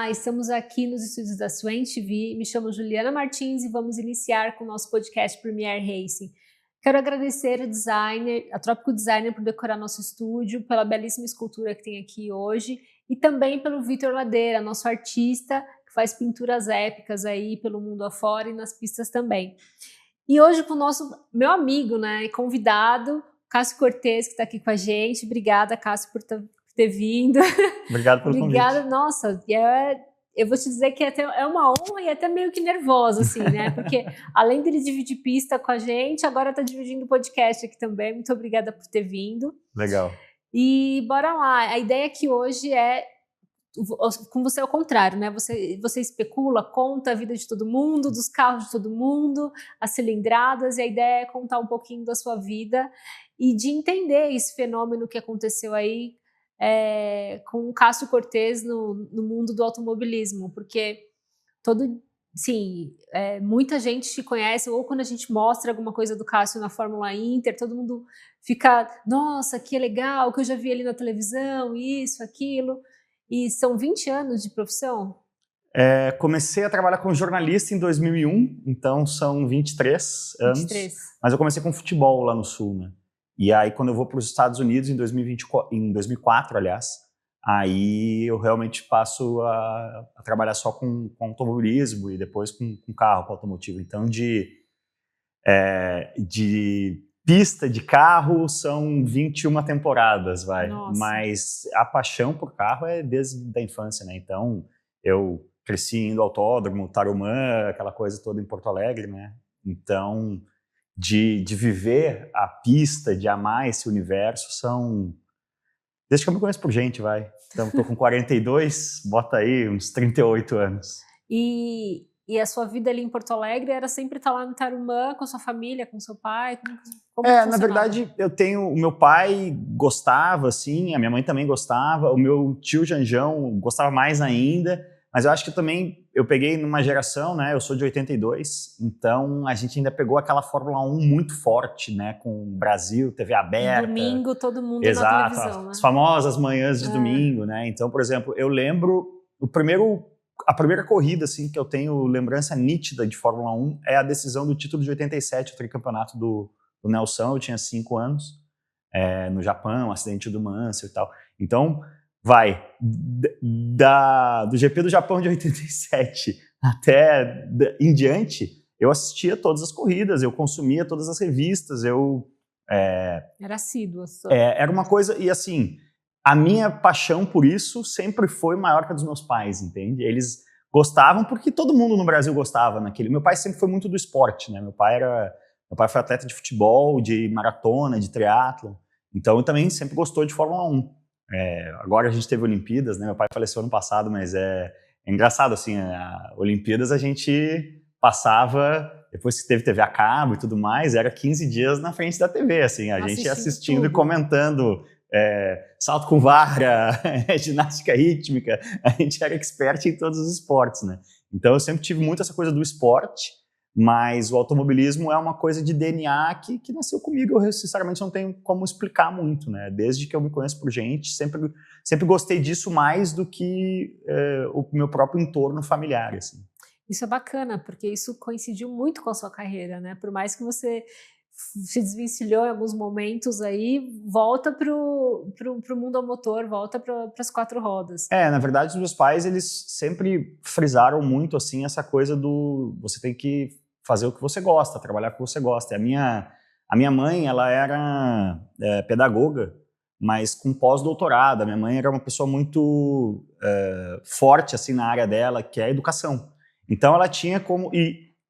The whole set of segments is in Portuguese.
Olá, estamos aqui nos estúdios da Swain TV. Me chamo Juliana Martins e vamos iniciar com o nosso podcast Premier Racing. Quero agradecer a Trópico Designer por decorar nosso estúdio, pela belíssima escultura que tem aqui hoje e também pelo Vitor Ladeira, nosso artista que faz pinturas épicas aí pelo mundo afora e nas pistas também. E hoje com o meu amigo, né, convidado, Cássio Cortez, que está aqui com a gente. Obrigada, Cássio, por ter vindo. Obrigado pelo Obrigada, convite. Nossa, eu vou te dizer que é uma honra e até meio que nervosa, assim, né? Porque além dele dividir pista com a gente, agora está dividindo o podcast aqui também. Muito obrigada por ter vindo. Legal. E bora lá. A ideia aqui hoje é com você ao contrário, né? Você especula, conta a vida de todo mundo, dos carros de todo mundo, as cilindradas, e a ideia é contar um pouquinho da sua vida e de entender esse fenômeno que aconteceu aí com o Cássio Cortez no mundo do automobilismo, porque muita gente te conhece, ou quando a gente mostra alguma coisa do Cássio na Fórmula Inter, todo mundo fica, nossa, que legal, que eu já vi ele na televisão, isso, aquilo. E são 20 anos de profissão? Comecei a trabalhar como jornalista em 2001, então são 23 anos. 23. Mas eu comecei com futebol lá no Sul, né? E aí quando eu vou para os Estados Unidos em 2004, aliás, aí eu realmente passo a trabalhar só com automobilismo e depois com carro, com automotivo. Então de pista de carro são 21 temporadas, vai. Nossa. Mas a paixão por carro é desde a infância, né? Então, eu cresci indo ao autódromo, Tarumã, aquela coisa toda em Porto Alegre, né? Então, de viver a pista, de amar esse universo, são... Desde que eu me conheço por gente, vai. Então, tô com 42, bota aí uns 38 anos. E a sua vida ali em Porto Alegre era sempre estar lá no Tarumã com a sua família, com seu pai? Como na verdade, o meu pai gostava, assim, a minha mãe também gostava, o meu tio Janjão gostava mais ainda, mas eu acho que eu peguei numa geração, né, eu sou de 82, então a gente ainda pegou aquela Fórmula 1 muito forte, né, com o Brasil, TV aberta. Domingo, todo mundo exato, na televisão, né? As famosas manhãs de domingo, né, então, por exemplo, eu lembro a primeira corrida assim, que eu tenho lembrança nítida de Fórmula 1 é a decisão do título de 87, o tricampeonato do Nelson. Eu tinha 5 anos, no Japão, acidente do Mansell e tal. Então, do GP do Japão de 87 até em diante, eu assistia todas as corridas, eu consumia todas as revistas, Era assíduo. Era uma coisa, e assim... A minha paixão por isso sempre foi maior que a dos meus pais, entende? Eles gostavam porque todo mundo no Brasil gostava naquele. Meu pai sempre foi muito do esporte, né? Meu pai foi atleta de futebol, de maratona, de triatlon. Então, também sempre gostou de Fórmula 1. Agora a gente teve Olimpíadas, né? Meu pai faleceu ano passado, mas é engraçado, assim, Olimpíadas a gente passava, depois que teve TV a cabo e tudo mais, era 15 dias na frente da TV, assim, a gente assistindo tudo. E comentando... salto com vara, ginástica rítmica, a gente era expert em todos os esportes, né? Então eu sempre tive muito essa coisa do esporte, mas o automobilismo é uma coisa de DNA que nasceu comigo. Eu sinceramente não tenho como explicar muito, né? Desde que eu me conheço por gente, sempre gostei disso mais do que o meu próprio entorno familiar, assim. Isso é bacana, porque isso coincidiu muito com a sua carreira, né? Por mais que você se desvencilhou em alguns momentos aí, volta pro mundo ao motor, volta para as 4 rodas. Na verdade, os meus pais, eles sempre frisaram muito, assim, essa coisa do você tem que fazer o que você gosta, trabalhar com o que você gosta. A minha mãe, ela era pedagoga, mas com pós-doutorado. A minha mãe era uma pessoa muito forte, assim, na área dela, que é a educação. Então, ela tinha como...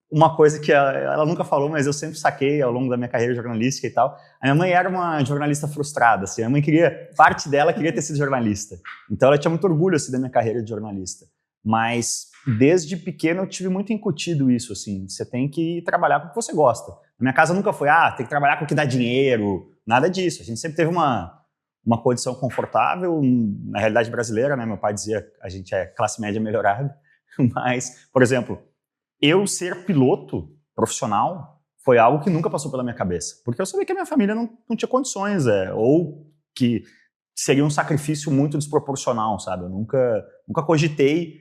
Uma coisa que ela nunca falou, mas eu sempre saquei ao longo da minha carreira jornalística e tal. A minha mãe era uma jornalista frustrada, assim. A minha mãe parte dela queria ter sido jornalista. Então ela tinha muito orgulho, assim, da minha carreira de jornalista. Mas desde pequeno eu tive muito incutido isso, assim. Você tem que trabalhar com o que você gosta. Na minha casa nunca foi, tem que trabalhar com o que dá dinheiro, nada disso. A gente sempre teve uma condição confortável, na realidade brasileira, né? Meu pai dizia, a gente é classe média melhorada. Mas, por exemplo... Eu ser piloto profissional foi algo que nunca passou pela minha cabeça. Porque eu sabia que a minha família não tinha condições, ou que seria um sacrifício muito desproporcional, sabe? Eu nunca cogitei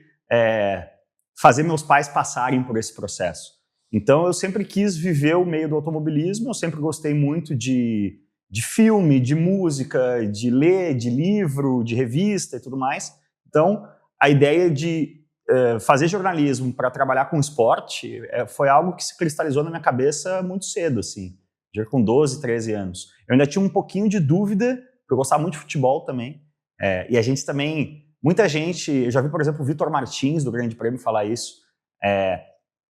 fazer meus pais passarem por esse processo. Então, eu sempre quis viver o meio do automobilismo, eu sempre gostei muito de filme, de música, de ler, de livro, de revista e tudo mais. Então, a ideia de fazer jornalismo para trabalhar com esporte foi algo que se cristalizou na minha cabeça muito cedo, assim, já com 12, 13 anos. Eu ainda tinha um pouquinho de dúvida, porque eu gostava muito de futebol também, e a gente também, muita gente, eu já vi, por exemplo, o Vitor Martins, do Grande Prêmio, falar isso,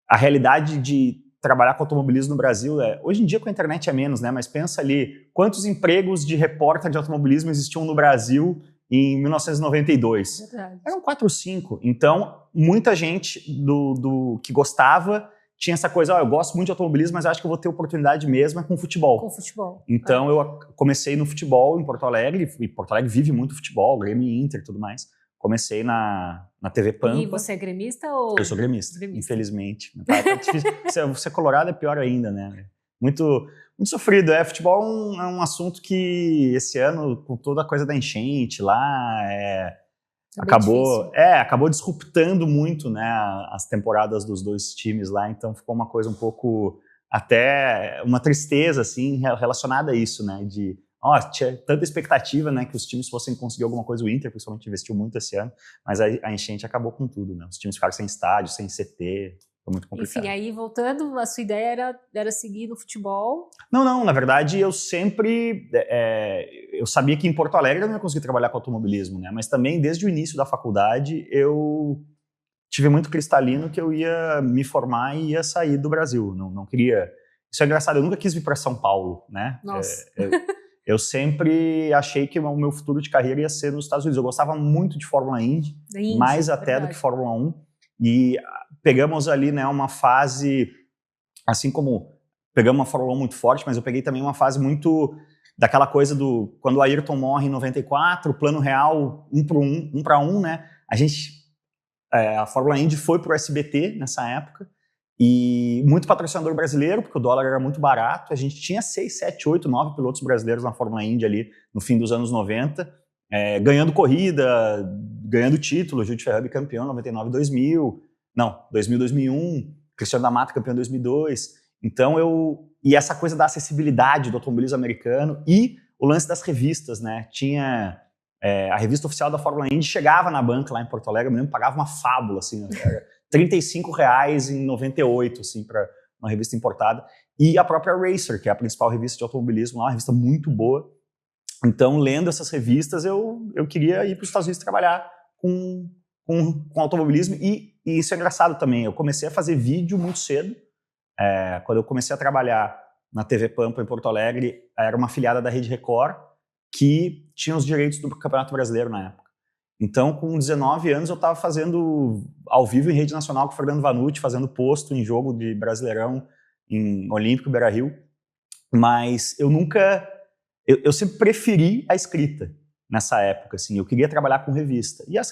a realidade de trabalhar com automobilismo no Brasil, hoje em dia com a internet é menos, né? Mas pensa ali, quantos empregos de repórter de automobilismo existiam no Brasil em 1992? Verdade. Eram 4 ou 5. Então, muita gente que gostava tinha essa coisa, eu gosto muito de automobilismo, mas acho que eu vou ter oportunidade mesmo com futebol. Com futebol. Então, eu comecei no futebol em Porto Alegre, e Porto Alegre vive muito futebol, Grêmio, Inter e tudo mais. Comecei na TV Pampa. E você é gremista ou... Eu sou gremista, infelizmente. Tá difícil. Ser colorado é pior ainda, né? Muito, muito sofrido. Futebol é um assunto que esse ano, com toda a coisa da enchente lá, acabou disruptando muito, né, as temporadas dos dois times lá. Então ficou uma coisa um pouco, até uma tristeza assim, relacionada a isso, né? Tinha tanta expectativa, né, que os times fossem conseguir alguma coisa. O Inter, principalmente, investiu muito esse ano, mas a enchente acabou com tudo, né? Os times ficaram sem estádio, sem CT, foi muito complicado. Enfim, aí voltando, a sua ideia era seguir no futebol? Não, na verdade eu sempre, eu sabia que em Porto Alegre eu não ia conseguir trabalhar com automobilismo, né? Mas também desde o início da faculdade eu tive muito cristalino que eu ia me formar e ia sair do Brasil, não queria... Isso é engraçado, eu nunca quis vir para São Paulo, né? Nossa... Eu sempre achei que o meu futuro de carreira ia ser nos Estados Unidos. Eu gostava muito de Fórmula Indy, mais até do que Fórmula 1. E pegamos ali, né, uma fase, assim como pegamos uma Fórmula 1 muito forte, mas eu peguei também uma fase muito daquela coisa do... Quando o Ayrton morre em 94, o plano real 1 para 1, né? A Fórmula Indy foi para o SBT nessa época. E muito patrocinador brasileiro, porque o dólar era muito barato. A gente tinha 6, 7, 8, 9 pilotos brasileiros na Fórmula Indy ali no fim dos anos 90, ganhando corrida, ganhando título. Jude Ferrari campeão em 99 e 2000. Não, 2000, 2001. Cristiano da Mata campeão em 2002. Então e essa coisa da acessibilidade do automobilismo americano e o lance das revistas, né? Tinha... a revista oficial da Fórmula Indy chegava na banca lá em Porto Alegre, eu me lembro, pagava uma fábula, assim, R$35 em 98, assim, para uma revista importada. E a própria Racer, que é a principal revista de automobilismo lá, uma revista muito boa. Então, lendo essas revistas, eu queria ir para os Estados Unidos trabalhar com automobilismo. E isso é engraçado também, eu comecei a fazer vídeo muito cedo. Quando eu comecei a trabalhar na TV Pampa em Porto Alegre, era uma afiliada da Rede Record, que tinha os direitos do Campeonato Brasileiro na época. Então, com 19 anos, eu estava fazendo ao vivo em rede nacional com o Fernando Vanucci, fazendo posto em jogo de Brasileirão, em Olímpico, Beira-Rio. Mas eu nunca... Eu sempre preferi a escrita nessa época, assim. Eu queria trabalhar com revista. E as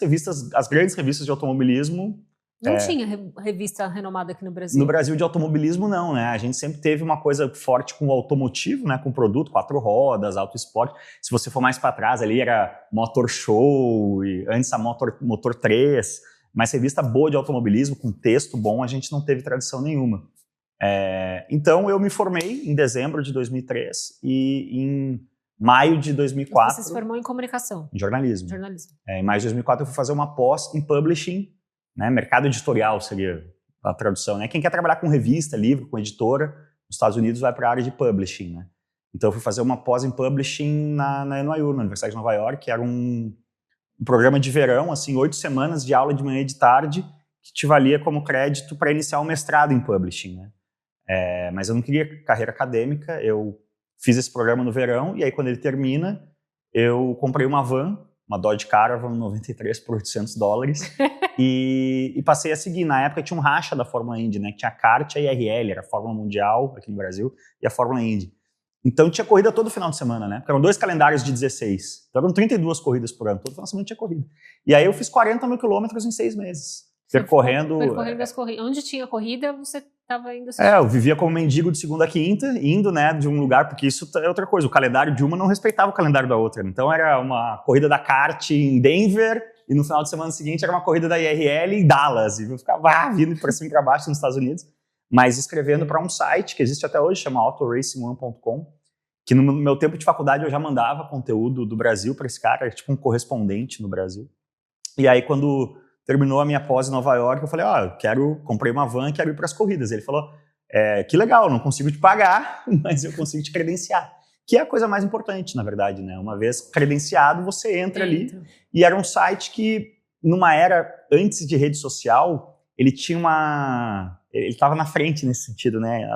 grandes revistas de automobilismo... Não tinha revista renomada aqui no Brasil? No Brasil de automobilismo não, né? A gente sempre teve uma coisa forte com o automotivo, né? Com produto, 4 rodas, auto esporte. Se você for mais para trás ali era Motor Show, e antes a Motor 3, mas revista boa de automobilismo, com texto bom, a gente não teve tradição nenhuma. Então eu me formei em dezembro de 2003 e em maio de 2004... Você se formou em comunicação? Em jornalismo. Jornalismo. Em maio de 2004 eu fui fazer uma pós em publishing, né, mercado editorial seria a tradução, né? Quem quer trabalhar com revista, livro, com editora, nos Estados Unidos vai para a área de publishing, né? Então eu fui fazer uma pós em publishing na NYU, na Universidade de Nova York, que era um programa de verão, assim, 8 semanas de aula de manhã e de tarde, que te valia como crédito para iniciar um mestrado em publishing, né? Mas eu não queria carreira acadêmica, eu fiz esse programa no verão, e aí quando ele termina, eu comprei uma van, uma Dodge Caravan 93 por $800, e passei a seguir. Na época tinha um racha da Fórmula Indy, né? Que tinha a kart e a IRL, era a Fórmula Mundial aqui no Brasil, e a Fórmula Indy. Então tinha corrida todo final de semana, né? Porque eram 2 calendários de 16. Então eram 32 corridas por ano, todo final de semana tinha corrida. E aí eu fiz 40 mil quilômetros em 6 meses. Percorrendo as corridas. Onde tinha corrida, você estava indo assistir? Eu vivia como mendigo de segunda a quinta, indo, né, de um lugar, porque isso é outra coisa. O calendário de uma não respeitava o calendário da outra. Então era uma corrida da kart em Denver, e no final de semana seguinte era uma corrida da IRL em Dallas, e eu ficava vindo para cima e para baixo nos Estados Unidos, mas escrevendo para um site que existe até hoje, chama autoracing1.com, que no meu tempo de faculdade eu já mandava conteúdo do Brasil para esse cara, era tipo um correspondente no Brasil. E aí quando terminou a minha pós em Nova York, eu falei, comprei uma van e quero ir para as corridas. Ele falou, que legal, não consigo te pagar, mas eu consigo te credenciar. Que é a coisa mais importante, na verdade, né? Uma vez credenciado, você entra ali. E era um site que, numa era antes de rede social, ele tinha ele estava na frente nesse sentido, né?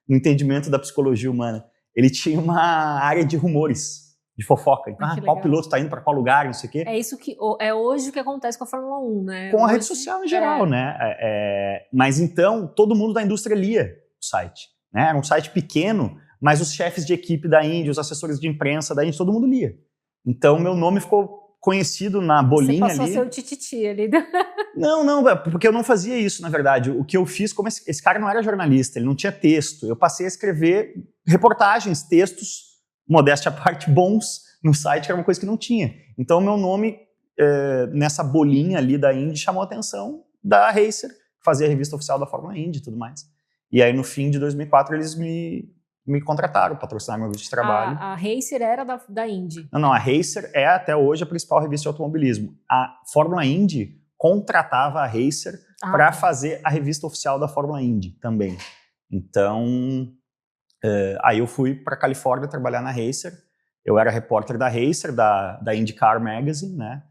No entendimento da psicologia humana. Ele tinha uma área de rumores, de fofoca. Então, qual piloto está indo para qual lugar, não sei o quê. É isso que é hoje o que acontece com a Fórmula 1, né? Com a rede social em geral, né? Mas então, todo mundo da indústria lia o site. Né? Era um site pequeno, mas os chefes de equipe da Indy, os assessores de imprensa da Indy, todo mundo lia. Então, meu nome ficou conhecido na bolinha ali. Você passou a ser o tititi ali. Não, porque eu não fazia isso, na verdade. O que eu fiz, como esse cara não era jornalista, ele não tinha texto, eu passei a escrever reportagens, textos, modéstia à parte, bons no site, que era uma coisa que não tinha. Então, meu nome, nessa bolinha ali da Indy, chamou a atenção da Racer, que fazia a revista oficial da Fórmula Indy e tudo mais. E aí, no fim de 2004, eles me contrataram, patrocinaram meu visto de trabalho. A Racer era da Indy? Não, a Racer é até hoje a principal revista de automobilismo. A Fórmula Indy contratava a Racer para fazer a revista oficial da Fórmula Indy também. Então, aí eu fui para Califórnia trabalhar na Racer. Eu era repórter da Racer, da IndyCar Magazine, né?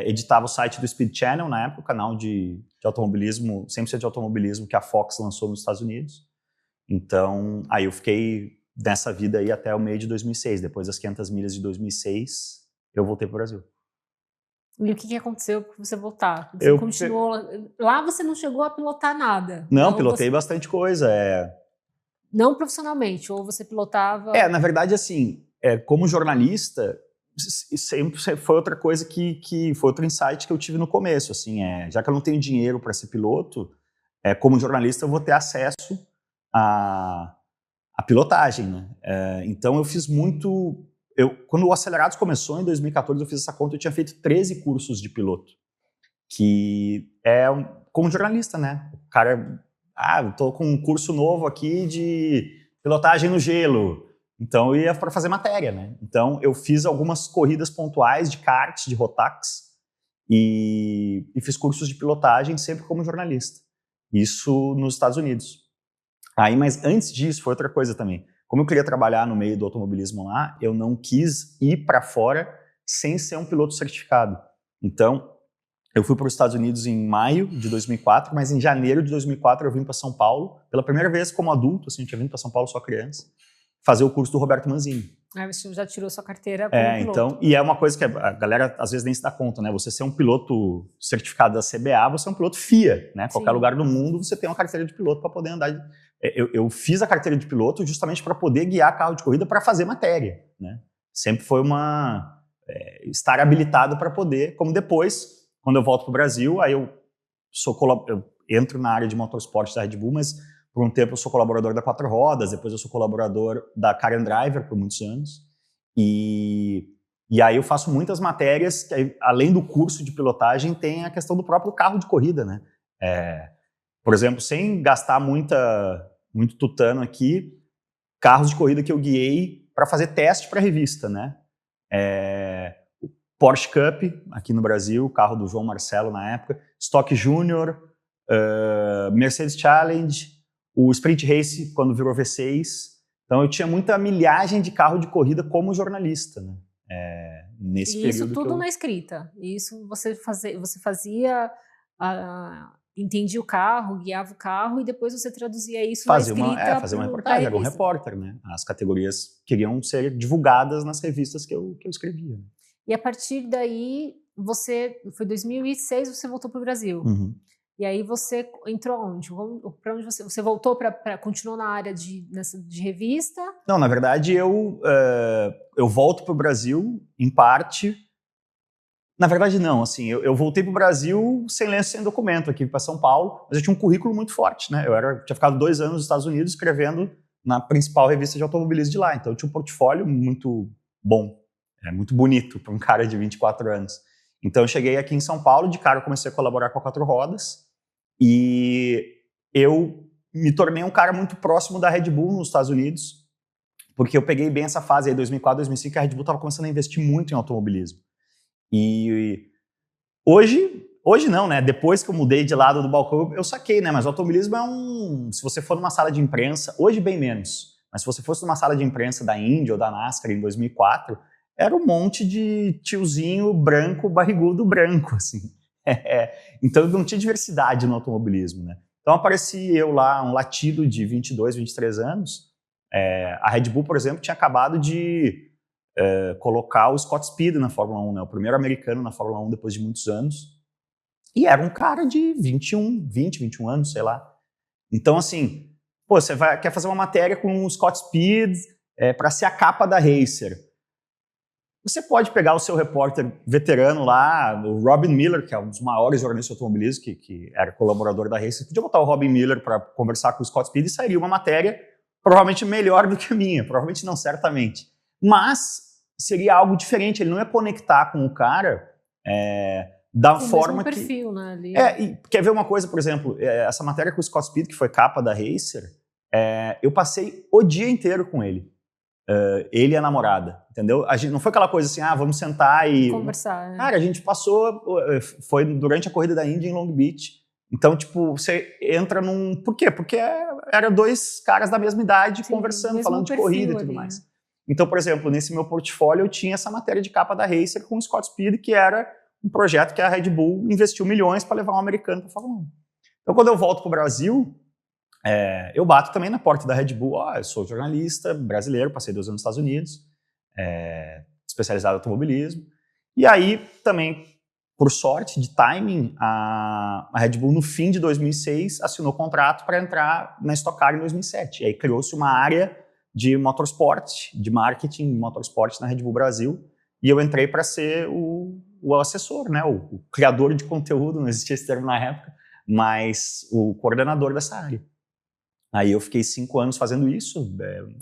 Editava o site do Speed Channel na época, o canal de automobilismo, 100% de automobilismo que a Fox lançou nos Estados Unidos. Então, aí eu fiquei nessa vida aí até o meio de 2006. Depois das 500 milhas de 2006, eu voltei para o Brasil. E o que aconteceu para você voltar? Você continuou... Lá você não chegou a pilotar nada? Não, pilotei bastante coisa. Não profissionalmente, ou você pilotava... Na verdade, assim, como jornalista, sempre foi outra coisa que foi outro insight que eu tive no começo. Assim, já que eu não tenho dinheiro para ser piloto, como jornalista eu vou ter acesso à pilotagem, né? Então eu fiz muito... Quando o Acelerados começou, em 2014, eu fiz essa conta, eu tinha feito 13 cursos de piloto. Que como jornalista, né? O cara, eu tô com um curso novo aqui de pilotagem no gelo. Então eu ia para fazer matéria, né? Então eu fiz algumas corridas pontuais de kart, de Rotax, e fiz cursos de pilotagem sempre como jornalista. Isso nos Estados Unidos. Mas antes disso, foi outra coisa também. Como eu queria trabalhar no meio do automobilismo lá, eu não quis ir para fora sem ser um piloto certificado. Então, eu fui para os Estados Unidos em maio de 2004, mas em janeiro de 2004 eu vim para São Paulo, pela primeira vez como adulto, assim, eu tinha vindo para São Paulo só criança, fazer o curso do Roberto Manzini. Você já tirou sua carteira como piloto. Então, e é uma coisa que a galera às vezes nem se dá conta, né? Você ser um piloto certificado da CBA, você é um piloto FIA, né? Qualquer lugar do mundo você tem uma carteira de piloto para poder andar. Eu fiz a carteira de piloto justamente para poder guiar carro de corrida para fazer matéria, né? Sempre foi estar habilitado para poder, como depois, quando eu volto para o Brasil, aí eu entro na área de motorsport da Red Bull, mas por um tempo eu sou colaborador da Quatro Rodas, depois eu sou colaborador da Car and Driver por muitos anos. E aí eu faço muitas matérias, que além do curso de pilotagem, tem a questão do próprio carro de corrida, né? Por exemplo, sem gastar muito tutano aqui, carros de corrida que eu guiei para fazer teste para revista, né? O Porsche Cup, aqui no Brasil, o carro do João Marcelo na época, Stock Junior, Mercedes Challenge, o Sprint Race, quando virou V6. Então, eu tinha muita milhagem de carro de corrida como jornalista, né? Nesse período. Isso tudo na escrita. Isso você fazia, entendia o carro, guiava o carro e depois você traduzia isso na escrita. Fazer uma reportagem, era um repórter, né? As categorias queriam ser divulgadas nas revistas que eu escrevia. E a partir daí, foi 2006, você voltou para o Brasil. Uhum. E aí você entrou onde? Para onde você voltou continuou na área de revista? Não, na verdade eu volto para o Brasil em parte. Na verdade não, assim, eu voltei para o Brasil sem lenço, sem documento aqui para São Paulo, mas eu tinha um currículo muito forte, né? Eu tinha ficado 2 anos nos Estados Unidos escrevendo na principal revista de automobilismo de lá, então eu tinha um portfólio muito bom, muito bonito para um cara de 24 anos. Então eu cheguei aqui em São Paulo, de cara eu comecei a colaborar com a Quatro Rodas e eu me tornei um cara muito próximo da Red Bull nos Estados Unidos, porque eu peguei bem essa fase aí, 2004, 2005, que a Red Bull estava começando a investir muito em automobilismo. E hoje não, né? Depois que eu mudei de lado do balcão, eu saquei, né? Mas o automobilismo se você for numa sala de imprensa, hoje bem menos, mas se você fosse numa sala de imprensa da Indy ou da NASCAR em 2004, era um monte de tiozinho branco, barrigudo branco, assim. Então não tinha diversidade no automobilismo, né? Então apareci eu lá, um latido de 22, 23 anos. A Red Bull, por exemplo, tinha acabado de colocar o Scott Speed na Fórmula 1, né? O primeiro americano na Fórmula 1 depois de muitos anos. E era um cara de 21 anos, sei lá. Então, assim, pô, você quer fazer uma matéria com o Scott Speed para ser a capa da Racer. Você pode pegar o seu repórter veterano lá, o Robin Miller, que é um dos maiores jornalistas de automobilismo, que era colaborador da Racer. Você podia botar o Robin Miller para conversar com o Scott Speed e sairia uma matéria provavelmente melhor do que a minha. Provavelmente não, certamente. Mas seria algo diferente. Ele não ia conectar com o cara da forma que... perfil, né, ali. E quer ver uma coisa, por exemplo, essa matéria com o Scott Speed, que foi capa da Racer, eu passei o dia inteiro com ele. Ele e a namorada, entendeu? Não foi aquela coisa assim, vamos sentar e... conversar. Cara, a gente passou... Foi durante a corrida da Indy em Long Beach. Então, tipo, você entra num... Por quê? Porque eram dois caras da mesma idade conversando, falando de corrida e tudo mais. Então, por exemplo, nesse meu portfólio eu tinha essa matéria de capa da Racer com o Scott Speed, que era um projeto que a Red Bull investiu milhões para levar um americano para a Fórmula 1. Então, quando eu volto para o Brasil, eu bato também na porta da Red Bull. Eu sou jornalista brasileiro, passei 2 anos nos Estados Unidos, especializado em automobilismo. E aí, também, por sorte de timing, a Red Bull, no fim de 2006, assinou contrato para entrar na Stock Car em 2007. E aí criou-se uma área de motorsport, de marketing de motorsport na Red Bull Brasil. E eu entrei para ser o assessor, né? O criador de conteúdo, não existia esse termo na época, mas o coordenador dessa área. Aí eu fiquei 5 anos fazendo isso,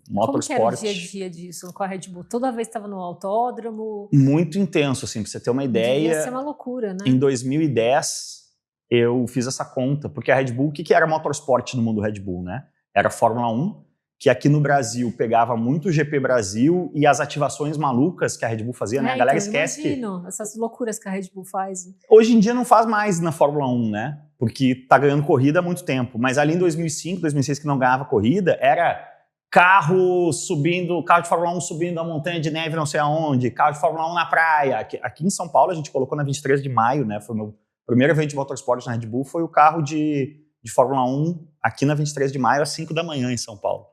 motorsport. Como que era o dia a dia disso com a Red Bull? Toda vez estava no autódromo? Muito intenso, assim, pra você ter uma ideia. Devia ser uma loucura, né? Em 2010, eu fiz essa conta, porque a Red Bull, o que era motorsport no mundo Red Bull, né? Era Fórmula 1, que aqui no Brasil pegava muito o GP Brasil e as ativações malucas que a Red Bull fazia, né? A galera esquece que... essas loucuras que a Red Bull faz. Hoje em dia não faz mais na Fórmula 1, né? Porque tá ganhando corrida há muito tempo. Mas ali em 2005, 2006, que não ganhava corrida, era carro de Fórmula 1 subindo a montanha de neve não sei aonde, carro de Fórmula 1 na praia. Aqui em São Paulo a gente colocou na 23 de maio, né? Foi o meu primeiro evento de motorsport na Red Bull, foi o carro de Fórmula 1 aqui na 23 de maio às 5 da manhã em São Paulo.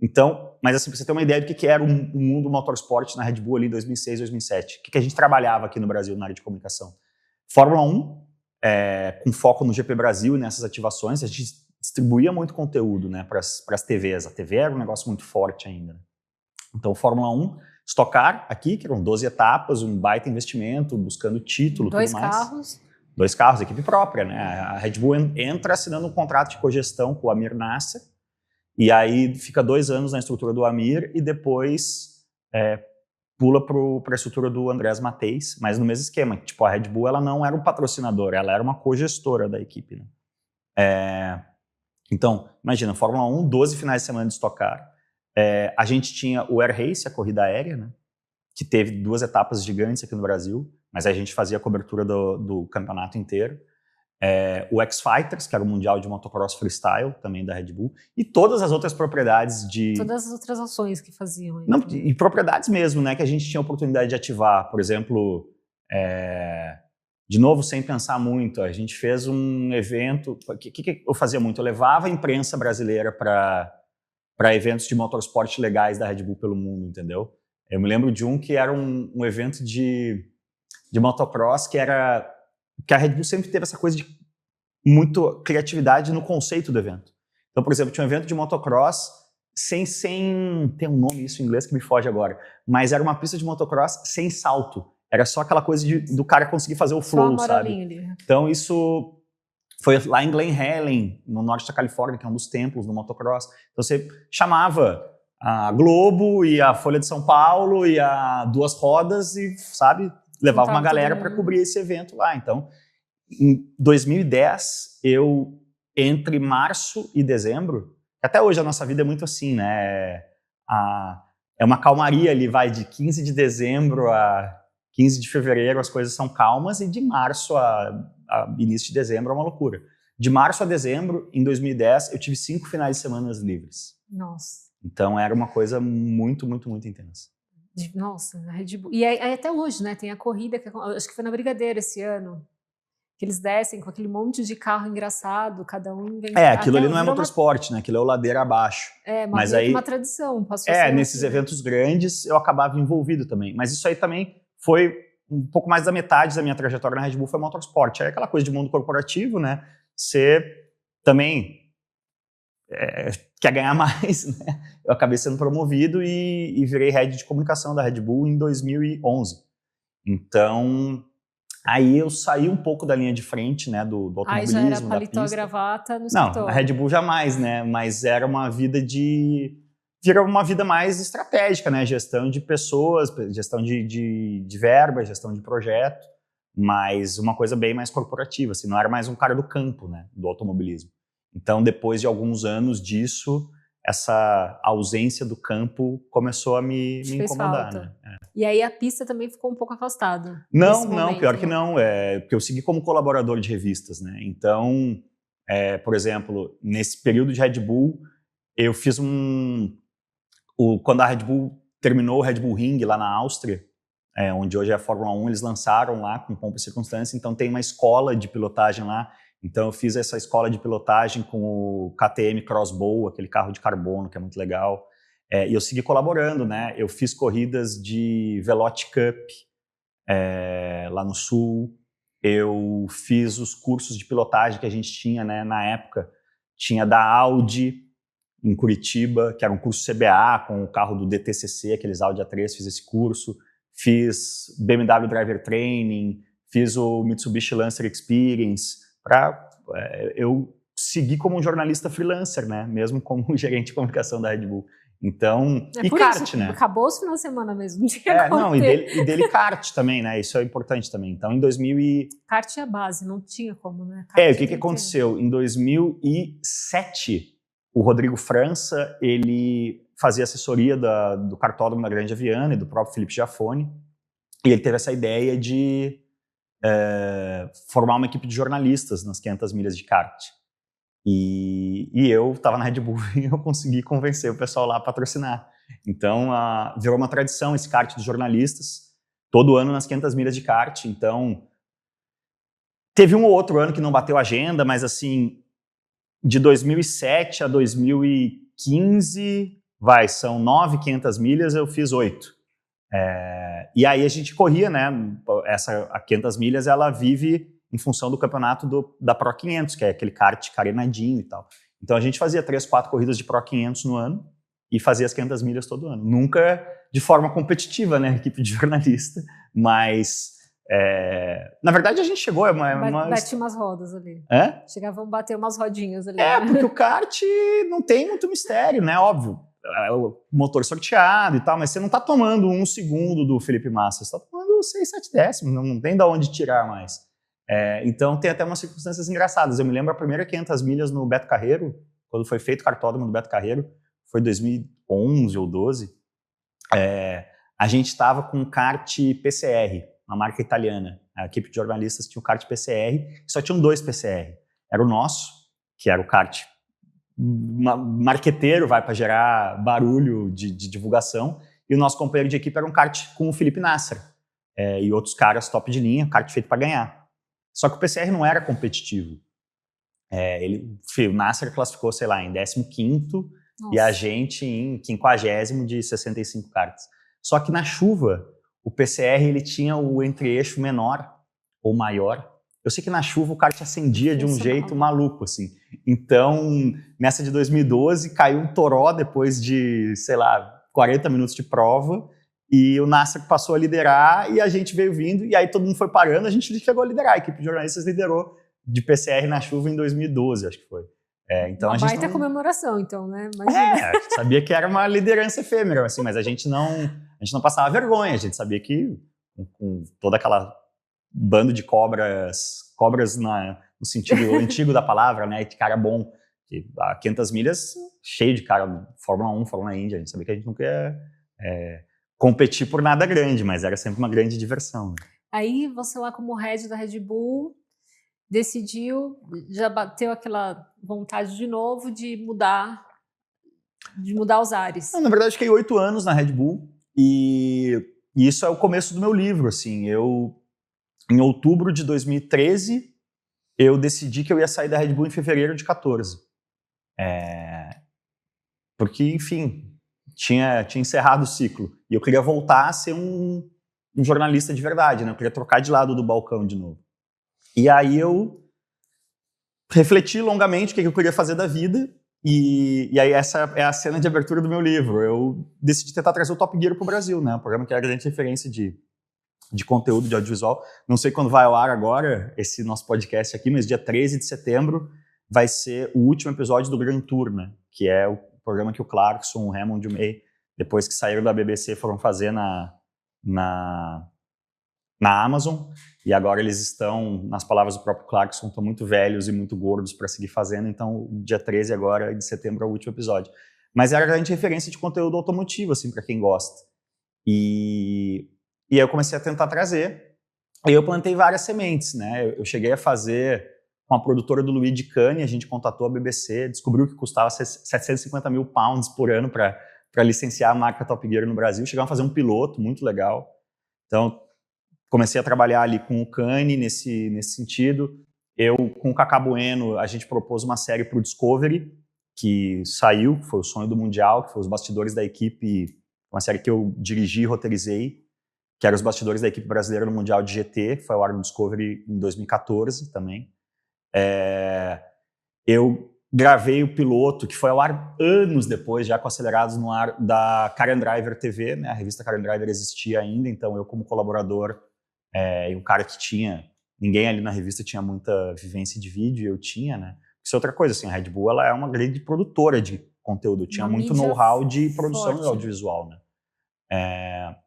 Então, mas assim, pra você ter uma ideia do que era o mundo motorsport na Red Bull ali em 2006, 2007. O que a gente trabalhava aqui no Brasil na área de comunicação? Fórmula 1, com foco no GP Brasil e nessas ativações, a gente distribuía muito conteúdo, né, para as TVs. A TV era um negócio muito forte ainda. Né? Então, Fórmula 1, Stock Car aqui, que eram 12 etapas, um baita investimento, buscando título, tudo mais. 2 carros. 2 carros, equipe própria, né? A Red Bull entra assinando um contrato de cogestão com o Amir Nasser, e aí fica 2 anos na estrutura do Amir e depois pula para a estrutura do Andrés Mateis, mas no mesmo esquema. Tipo, a Red Bull ela não era um patrocinador, ela era uma cogestora da equipe. Né? Então, imagina, Fórmula 1, 12 finais de semana de Stock Car. A gente tinha o Air Race, a corrida aérea, né? Que teve 2 etapas gigantes aqui no Brasil, mas a gente fazia a cobertura do campeonato inteiro. O X-Fighters, que era o Mundial de Motocross Freestyle, também da Red Bull, e todas as outras propriedades de... Todas as outras ações que faziam. Não, e propriedades mesmo, né, que a gente tinha a oportunidade de ativar. Por exemplo, de novo, sem pensar muito, a gente fez um evento... O que eu fazia muito? Eu levava a imprensa brasileira para eventos de motorsport legais da Red Bull pelo mundo, entendeu? Eu me lembro de um que era um evento de motocross que era... que a Red Bull sempre teve essa coisa de muito criatividade no conceito do evento. Então, por exemplo, tinha um evento de motocross sem tem um nome isso em inglês que me foge agora, mas era uma pista de motocross sem salto. Era só aquela coisa do cara conseguir fazer o flow, sabe? Ali. Então, isso foi lá em Glen Helen, no norte da Califórnia, que é um dos templos do motocross. Então, você chamava a Globo e a Folha de São Paulo e a Duas Rodas e, sabe, levava uma galera para cobrir esse evento lá. Então, em 2010, entre março e dezembro, até hoje a nossa vida é muito assim, né? É uma calmaria ali, vai de 15 de dezembro a 15 de fevereiro, as coisas são calmas, e de março a início de dezembro é uma loucura. De março a dezembro, em 2010, eu tive 5 finais de semana livres. Nossa. Então era uma coisa muito, muito, muito intensa. Nossa, a Red Bull. E aí, até hoje, né? Tem a corrida, acho que foi na Brigadeiro esse ano, que eles descem com aquele monte de carro engraçado, cada um vem... Aquilo ali não é motorsport, né? Aquilo é o ladeira abaixo. Mas aí uma tradição. Passou nesses eventos grandes eu acabava envolvido também. Mas isso aí também foi um pouco mais da metade da minha trajetória na Red Bull, foi motorsport. Aí aquela coisa de mundo corporativo, né? Você também quer ganhar mais, né? Eu acabei sendo promovido e virei head de comunicação da Red Bull em 2011. Então, aí eu saí um pouco da linha de frente, né, do automobilismo, aí já era paletó, a gravata no escritório. Não, a Red Bull jamais, né? Mas era uma vida mais estratégica, né? Gestão de pessoas, gestão de verba, gestão de projeto, mas uma coisa bem mais corporativa, assim, não era mais um cara do campo, né, do automobilismo. Então, depois de alguns anos disso, essa ausência do campo começou a me incomodar. Né? E aí a pista também ficou um pouco afastada? Não, pior que não. Porque eu segui como colaborador de revistas, né? Então, por exemplo, nesse período de Red Bull, eu fiz quando a Red Bull terminou o Red Bull Ring lá na Áustria, onde hoje é a Fórmula 1, eles lançaram lá com pompa e circunstância, então tem uma escola de pilotagem lá. Então eu fiz essa escola de pilotagem com o KTM Crossbow, aquele carro de carbono que é muito legal. E eu segui colaborando, né? Eu fiz corridas de Veloci Cup lá no Sul. Eu fiz os cursos de pilotagem que a gente tinha, né? Na época, tinha da Audi em Curitiba, que era um curso CBA com o carro do DTCC, aqueles Audi A3, fiz esse curso. Fiz BMW Driver Training, fiz o Mitsubishi Lancer Experience, eu segui como um jornalista freelancer, né? Mesmo como gerente de comunicação da Red Bull. Então, e kart, isso, né? Acabou os finais de semana mesmo. Não tinha como e dele kart também, né? Isso é importante também. Então, em 2000 Kart é a base, não tinha como, né? O que aconteceu? Em 2007, o Rodrigo França, ele fazia assessoria do cartódromo da Grande Viana e do próprio Felipe Giafone, e ele teve essa ideia de formar uma equipe de jornalistas nas 500 milhas de kart. E eu estava na Red Bull e eu consegui convencer o pessoal lá a patrocinar. Então, virou uma tradição esse kart de jornalistas, todo ano nas 500 milhas de kart. Então, teve um ou outro ano que não bateu a agenda, mas assim, de 2007 a 2015, são 9 500 milhas, eu fiz 8. E aí a gente corria, né? A 500 milhas, ela vive em função do campeonato da Pro 500, que é aquele kart carenadinho e tal. Então a gente fazia 3, 4 corridas de Pro 500 no ano e fazia as 500 milhas todo ano. Nunca de forma competitiva, né? Equipe de jornalista, mas... na verdade a gente chegou... Bate umas rodas ali. Chegavam a bater umas rodinhas ali. Porque o kart não tem muito mistério, né? Óbvio. O motor sorteado e tal, mas você não está tomando 1 segundo do Felipe Massa, você está tomando 6, 7 décimos, não tem de onde tirar mais. Então tem até umas circunstâncias engraçadas. Eu me lembro a primeira 500 milhas no Beto Carreiro, quando foi feito o cartódromo do Beto Carreiro, foi 2011 ou 12, a gente estava com um kart PCR, uma marca italiana. A equipe de jornalistas tinha um kart PCR, só tinham 2 PCR. Era o nosso, que era o kart marqueteiro, para gerar barulho de divulgação, e o nosso companheiro de equipe era um kart com o Felipe Nasser, e outros caras top de linha, kart feito para ganhar. Só que o PCR não era competitivo. O Nasser classificou, sei lá, em 15º, e a gente em 50º de 65 karts. Só que na chuva, o PCR ele tinha o entre-eixo menor ou maior. Eu sei que na chuva o kart acendia de um jeito maluco, assim. Então, nessa de 2012, caiu um toró depois de, sei lá, 40 minutos de prova, e o Nasser passou a liderar, e a gente veio vindo, e aí todo mundo foi parando, a gente chegou a liderar. A equipe de jornalistas liderou de PCR na chuva em 2012, acho que foi. Então uma a gente baita comemoração, então, né? Imagina. Sabia que era uma liderança efêmera, assim, mas a gente não passava vergonha, a gente sabia que com toda aquela bando de cobras no sentido antigo da palavra, né, de cara bom, que a 500 milhas cheio de cara, Fórmula 1, Fórmula Indy, a gente sabia que a gente nunca ia competir por nada grande, mas era sempre uma grande diversão. Né? Aí você lá como head da Red Bull decidiu, já bateu aquela vontade de novo de mudar os ares. Não, na verdade, fiquei 8 anos na Red Bull e isso é o começo do meu livro. Assim, em outubro de 2013, eu decidi que eu ia sair da Red Bull em fevereiro de 14. Porque, enfim, tinha encerrado o ciclo. E eu queria voltar a ser um jornalista de verdade, né? Eu queria trocar de lado do balcão de novo. E aí eu refleti longamente o que eu queria fazer da vida. E aí essa é a cena de abertura do meu livro. Eu decidi tentar trazer o Top Gear para o Brasil, né? Um programa que é a grande referência de conteúdo de audiovisual. Não sei quando vai ao ar agora esse nosso podcast aqui, mas dia 13 de setembro vai ser o último episódio do Grand Tour, né? Que é o programa que o Clarkson, o Hammond e o May, depois que saíram da BBC, foram fazer na Amazon. E agora eles estão, nas palavras do próprio Clarkson, estão muito velhos e muito gordos para seguir fazendo. Então, dia 13 agora de setembro é o último episódio. Mas era a grande referência de conteúdo automotivo, assim, para quem gosta. E aí eu comecei a tentar trazer. E eu plantei várias sementes, né? Eu cheguei a fazer com a produtora do Luigi Cane, a gente contatou a BBC, descobriu que custava 750 mil pounds por ano para licenciar a marca Top Gear no Brasil. Chegamos a fazer um piloto muito legal. Então, comecei a trabalhar ali com o Cane nesse sentido. Eu, com o Cacá Bueno, a gente propôs uma série para o Discovery, que saiu, que foi o Sonho do Mundial, que foi os bastidores da equipe, uma série que eu dirigi e roteirizei, que era os bastidores da equipe brasileira no Mundial de GT, que foi ao ar no Discovery em 2014 também. Eu gravei o piloto, que foi ao ar anos depois, já com Acelerados no ar, da Car and Driver TV, né? A revista Car and Driver existia ainda, então eu como colaborador e um cara que ninguém ali na revista tinha muita vivência de vídeo, eu tinha, né? Isso é outra coisa, assim, a Red Bull ela é uma grande produtora de conteúdo, eu tinha muito know-how de produção de audiovisual, né?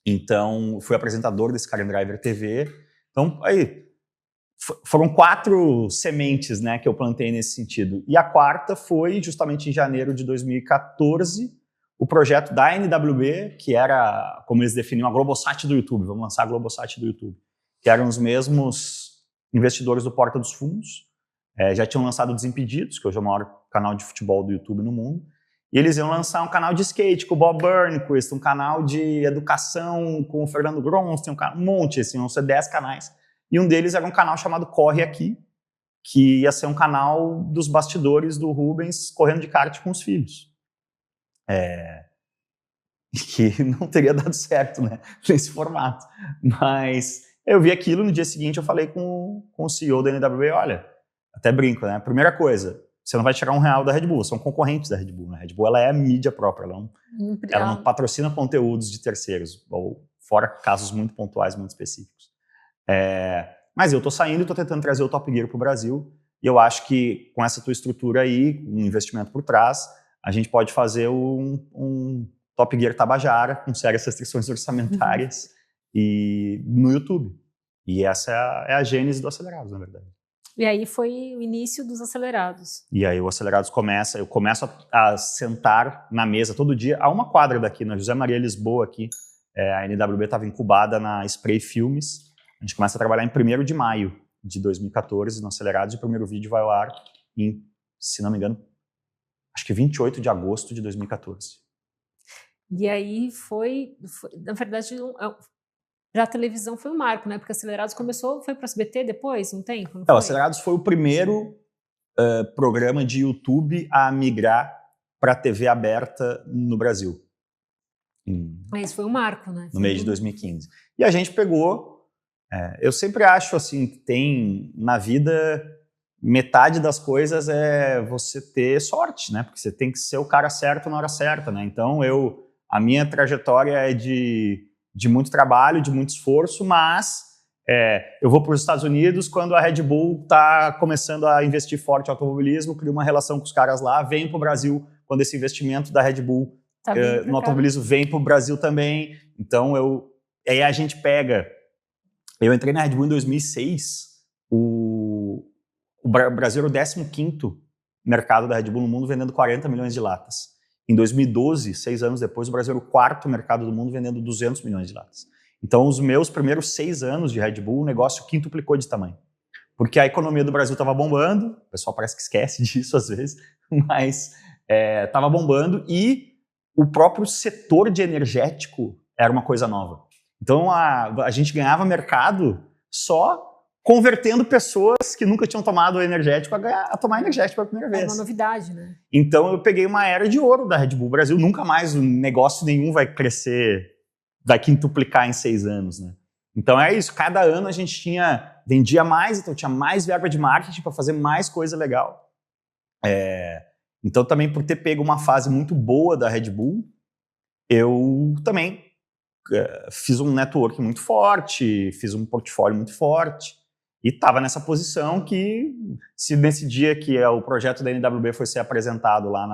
Então, fui apresentador desse Car and Driver TV. Então, aí, foram 4 sementes, né, que eu plantei nesse sentido. E a quarta foi, justamente em janeiro de 2014, o projeto da NWB, que era, como eles definiam, a Globosat do YouTube. Vamos lançar a Globosat do YouTube. Que eram os mesmos investidores do Porta dos Fundos. Já tinham lançado Desimpedidos, que hoje é o maior canal de futebol do YouTube no mundo. E eles iam lançar um canal de skate com o Bob Burnquist, um canal de educação com o Fernando Gronst, um monte, assim, vão ser 10 canais. E um deles era um canal chamado Corre Aqui, que ia ser um canal dos bastidores do Rubens correndo de kart com os filhos. Que não teria dado certo, né, nesse formato. Mas eu vi aquilo, no dia seguinte eu falei com o CEO da NWB, olha, até brinco, né, primeira coisa, você não vai tirar R$1 da Red Bull, são concorrentes da Red Bull, né? A Red Bull ela é mídia própria, ela não patrocina conteúdos de terceiros, ou fora casos muito pontuais, muito específicos. Mas eu estou saindo e estou tentando trazer o Top Gear para o Brasil, e eu acho que com essa tua estrutura aí, um investimento por trás, a gente pode fazer um Top Gear Tabajara, com sérias restrições orçamentárias, e no YouTube. E essa é a gênese do Acelerados, na verdade. E aí foi o início dos Acelerados. E aí o Acelerados eu começo a sentar na mesa todo dia, a uma quadra daqui, na José Maria Lisboa aqui, a NWB estava incubada na Spray Filmes, a gente começa a trabalhar em 1º de maio de 2014 no Acelerados, e o primeiro vídeo vai ao ar em, se não me engano, acho que 28 de agosto de 2014. E aí foi na verdade, já a televisão foi um marco, né? Porque Acelerados foi para o SBT depois, um tempo? O Acelerados foi o primeiro programa de YouTube a migrar para a TV aberta no Brasil. Mas foi um marco, né? No mês de 2015. E a gente pegou... eu sempre acho assim, que tem na vida, metade das coisas é você ter sorte, né? Porque você tem que ser o cara certo na hora certa, né? Então, a minha trajetória é de muito trabalho, de muito esforço, mas eu vou para os Estados Unidos quando a Red Bull está começando a investir forte em automobilismo, crio uma relação com os caras lá, venho para o Brasil quando esse investimento da Red Bull no automobilismo vem para o Brasil também. Então, eu aí a gente pega... Eu entrei na Red Bull em 2006, o Brasil era o 15º mercado da Red Bull no mundo, vendendo 40 milhões de latas. Em 2012, 6 anos depois, o Brasil era o 4º mercado do mundo, vendendo 200 milhões de latas. Então, os meus primeiros 6 anos de Red Bull, o negócio quintuplicou de tamanho. Porque a economia do Brasil estava bombando, o pessoal parece que esquece disso às vezes, mas estava bombando, e o próprio setor de energético era uma coisa nova. Então, a gente ganhava mercado só convertendo pessoas que nunca tinham tomado energético a tomar energético pela primeira vez. É uma novidade, né? Então, eu peguei uma era de ouro da Red Bull Brasil. Nunca mais um negócio nenhum vai crescer, vai quintuplicar em 6 anos, né? Então, é isso. Cada ano a gente vendia mais, então tinha mais verba de marketing para fazer mais coisa legal. Então, também por ter pego uma fase muito boa da Red Bull, eu também fiz um network muito forte, fiz um portfólio muito forte, e estava nessa posição que, se nesse dia que o projeto da NWB foi ser apresentado lá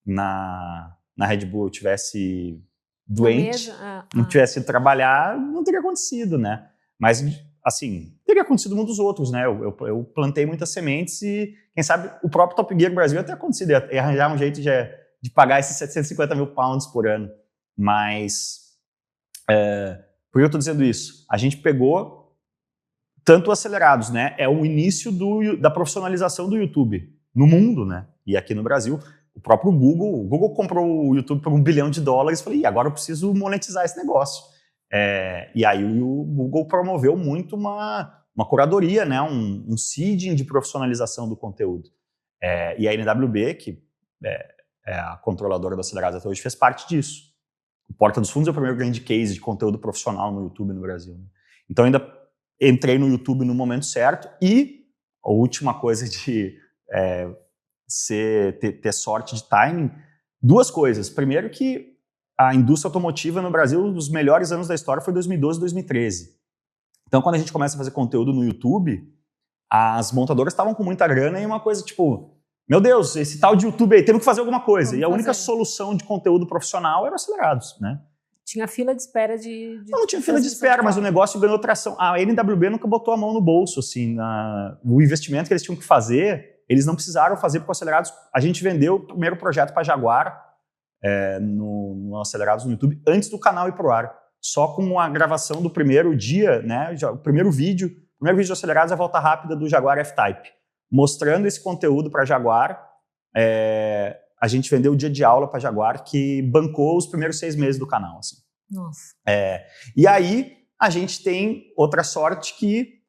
na Red Bull eu tivesse doente, não tivesse ido trabalhar, não teria acontecido, né? Mas, assim, teria acontecido um dos outros, né? Eu plantei muitas sementes e, quem sabe, o próprio Top Gear Brasil até acontecido, ia arranjar um jeito de pagar esses 750 mil pounds por ano. Mas, por que eu estou dizendo isso? A gente pegou tanto acelerados, né? É o início da profissionalização do YouTube no mundo, né? E aqui no Brasil, o próprio Google comprou o YouTube por $1 bilhão e falei, e agora eu preciso monetizar esse negócio. E aí o Google promoveu muito uma curadoria, né? Um seeding de profissionalização do conteúdo. E a NWB, que é a controladora do Acelerados até hoje, fez parte disso. O Porta dos Fundos é o primeiro grande case de conteúdo profissional no YouTube no Brasil, né? Então ainda entrei no YouTube no momento certo, e a última coisa de ter sorte de timing, 2 coisas. Primeiro que a indústria automotiva no Brasil, os melhores anos da história foi 2012 e 2013. Então, quando a gente começa a fazer conteúdo no YouTube, as montadoras estavam com muita grana e uma coisa tipo, meu Deus, esse tal de YouTube aí, temos que fazer alguma coisa. E a única solução de conteúdo profissional era Acelerados, né? Tinha fila de espera não tinha fila de espera, mas o negócio ganhou tração. A NWB nunca botou a mão no bolso, assim, o investimento que eles tinham que fazer, eles não precisaram fazer porque o Acelerados... A gente vendeu o primeiro projeto para Jaguar no Acelerados no YouTube, antes do canal ir pro ar. Só com a gravação do primeiro dia, né, o primeiro vídeo do Acelerados é a volta rápida do Jaguar F-Type. Mostrando esse conteúdo para Jaguar, a gente vendeu o dia de aula para Jaguar, que bancou os primeiros 6 meses do canal. Assim. Nossa. E aí, a gente tem outra sorte que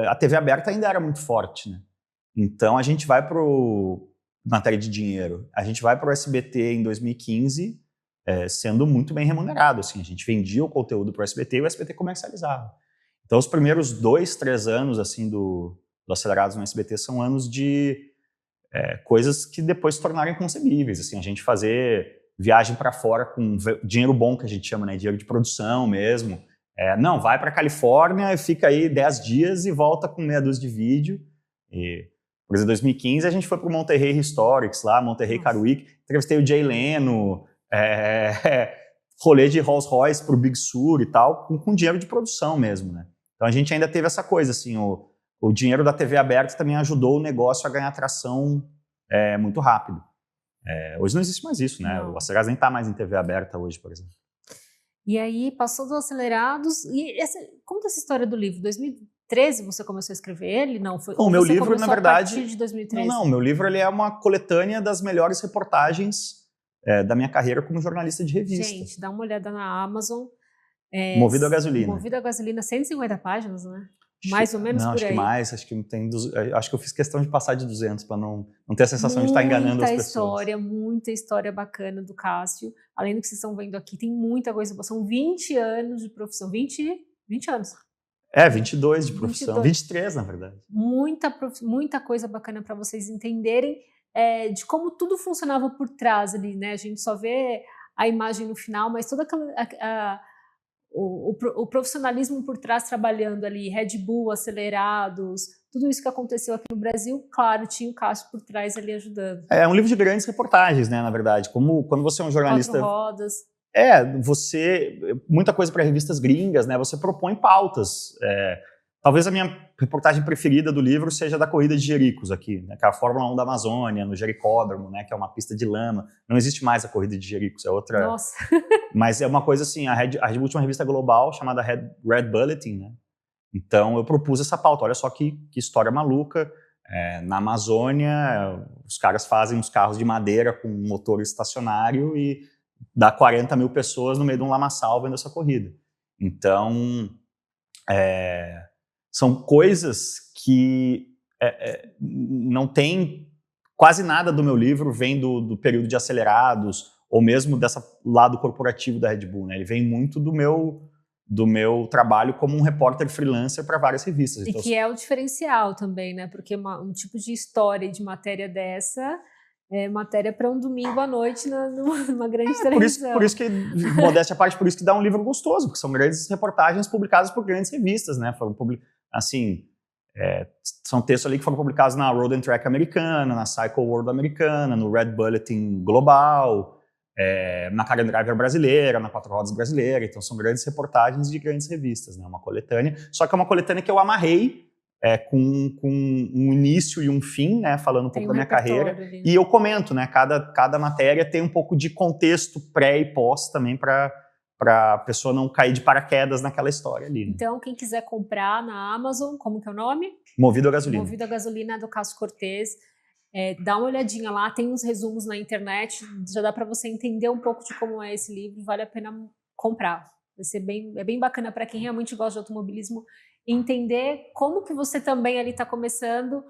a TV aberta ainda era muito forte, né? Então, a gente vai matéria de dinheiro, a gente vai para o SBT em 2015 sendo muito bem remunerado. Assim, a gente vendia o conteúdo para o SBT e o SBT comercializava. Então, os primeiros 2, 3 anos assim, do Acelerados no SBT são anos de coisas que depois se tornaram inconcebíveis. Assim, a gente fazer viagem para fora com dinheiro bom, que a gente chama, né, dinheiro de produção mesmo. Não, vai para a Califórnia e fica aí 10 dias e volta com meia dúzia de vídeo. Por exemplo, em 2015 a gente foi para o Monterrey Historics, lá, Monterrey Car Week, entrevistei o Jay Leno, rolê de Rolls Royce para o Big Sur e tal, com dinheiro de produção mesmo, né? Então a gente ainda teve essa coisa, assim, o dinheiro da TV aberta também ajudou o negócio a ganhar tração muito rápido. Hoje não existe mais isso, né? Não. O Acelerados nem está mais em TV aberta hoje, por exemplo. E aí, passou dos Acelerados, e conta essa história do livro. 2013 você começou a escrever ele? Não, foi. O meu livro, na verdade, a partir de 2013? Não, meu livro ele é uma coletânea das melhores reportagens da minha carreira como jornalista de revista. Gente, dá uma olhada na Amazon. Movido a gasolina. Movido a gasolina, 150 páginas, né? Mais ou menos por aí. Acho que mais, acho que eu fiz questão de passar de 200 para não ter a sensação de estar enganando as pessoas. Muita história bacana do Cássio. Além do que vocês estão vendo aqui, tem muita coisa. São 20 anos de profissão. 20 anos. 22 de profissão. 23, na verdade. Muita coisa bacana para vocês entenderem de como tudo funcionava por trás ali, né? A gente só vê a imagem no final, mas toda aquela... O profissionalismo por trás trabalhando ali, Red Bull, Acelerados, tudo isso que aconteceu aqui no Brasil, claro, tinha o Cássio por trás ali ajudando. É um livro de grandes reportagens, né, na verdade. Como quando você é um jornalista... 4 rodas. Muita coisa para revistas gringas, né? Você propõe pautas. Talvez a minha reportagem preferida do livro seja da corrida de Jericos aqui, né? Que é a Fórmula 1 da Amazônia, no Jericódromo, né? Que é uma pista de lama. Não existe mais a corrida de Jericos, é outra... Nossa! Mas é uma coisa assim, a Red Bull tinha uma revista global chamada Red Bulletin, né? Então eu propus essa pauta. Olha só que história maluca. Na Amazônia, os caras fazem uns carros de madeira com motor estacionário e dá 40 mil pessoas no meio de um lamaçal vendo essa corrida. Então, são coisas que não tem... Quase nada do meu livro vem do período de acelerados ou mesmo desse lado corporativo da Red Bull, né? Ele vem muito do meu trabalho como um repórter freelancer para várias revistas. E então, que é o diferencial também, né? Porque um tipo de história de matéria dessa é matéria para um domingo à noite numa grande televisão. Por isso que, modéstia à parte, por isso que dá um livro gostoso, porque são grandes reportagens publicadas por grandes revistas, né? São textos ali que foram publicados na Road and Track americana, na Cycle World americana, no Red Bulletin global, na Car and Driver brasileira, na Quatro Rodas brasileira. Então são grandes reportagens de grandes revistas, né? Uma coletânea, só que é uma coletânea que eu amarrei com um início e um fim, né? Falando um pouco da minha carreira. Ali. E eu comento, né? Cada matéria tem um pouco de contexto pré e pós também para a pessoa não cair de paraquedas naquela história ali. Né? Então, quem quiser comprar na Amazon, como que é o nome? Movido a Gasolina. Movido a Gasolina, do Cássio Cortez. Dá uma olhadinha lá, tem uns resumos na internet, já dá para você entender um pouco de como é esse livro, vale a pena comprar. Vai ser bem bacana para quem realmente gosta de automobilismo, entender como que você também ali está começando,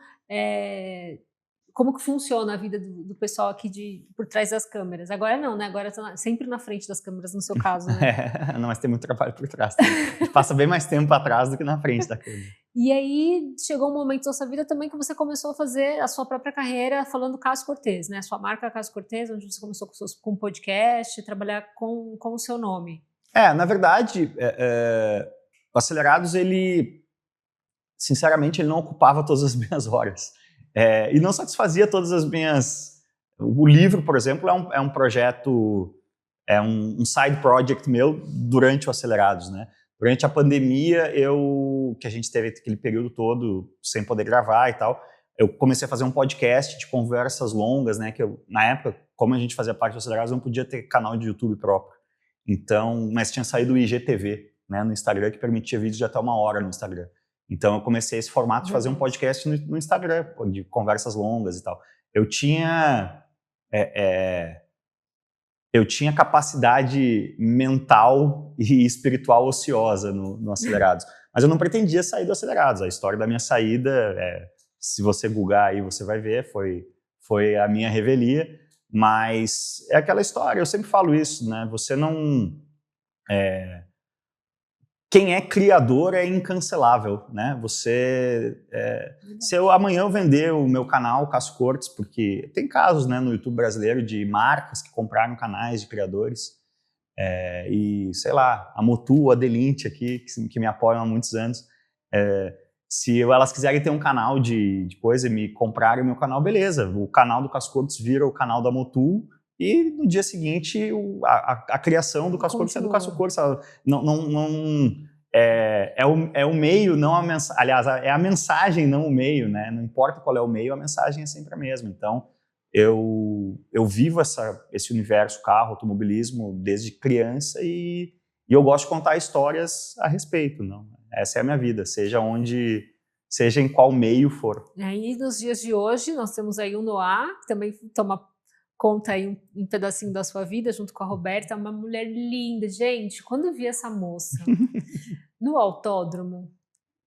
como que funciona a vida do pessoal aqui por trás das câmeras. Agora não, né? Agora tá sempre na frente das câmeras, no seu caso, né? Não, mas tem muito trabalho por trás. A gente passa bem mais tempo atrás do que na frente da câmera. E aí chegou um momento da sua vida também que você começou a fazer a sua própria carreira falando Cássio Cortez, né? A sua marca Cássio Cortez, onde você começou com podcast, trabalhar com o seu nome. Na verdade, o Acelerados, ele, sinceramente, ele não ocupava todas as minhas horas. E não satisfazia todas as minhas... O livro, por exemplo, é um projeto, um side project meu durante o Acelerados, né? Durante a pandemia, que a gente teve aquele período todo sem poder gravar e tal, eu comecei a fazer um podcast de conversas longas, né? Que na época, como a gente fazia parte do Acelerados, não podia ter canal de YouTube próprio. Então, mas tinha saído o IGTV, né, no Instagram, que permitia vídeos de até 1 hora no Instagram. Então eu comecei esse formato de fazer um podcast no Instagram, de conversas longas e tal. Eu tinha capacidade mental e espiritual ociosa no Acelerados, mas eu não pretendia sair do Acelerados. A história da minha saída, se você googar aí você vai ver, foi a minha revelia, mas é aquela história, eu sempre falo isso, né? Você não... Quem é criador é incancelável, né? Se amanhã eu vender o meu canal Cássio Cortes, porque tem casos, né, no YouTube brasileiro de marcas que compraram canais de criadores, e sei lá, a Motu, a Delinte aqui, que me apoiam há muitos anos, se elas quiserem ter um canal de coisa e me comprarem o meu canal, beleza, o canal do Cássio Cortes vira o canal da Motu, e no dia seguinte a criação do Cássio Cortes é do Cássio Cortes. É o meio, não a mensagem. Aliás, é a mensagem, não o meio, né? Não importa qual é o meio, a mensagem é sempre a mesma. Então, eu vivo esse universo carro, automobilismo desde criança e eu gosto de contar histórias a respeito. Não? Essa é a minha vida, seja em qual meio for. E aí, nos dias de hoje, nós temos aí o Noah, que também toma conta aí um pedacinho da sua vida, junto com a Roberta, uma mulher linda. Gente, quando eu vi essa moça no autódromo,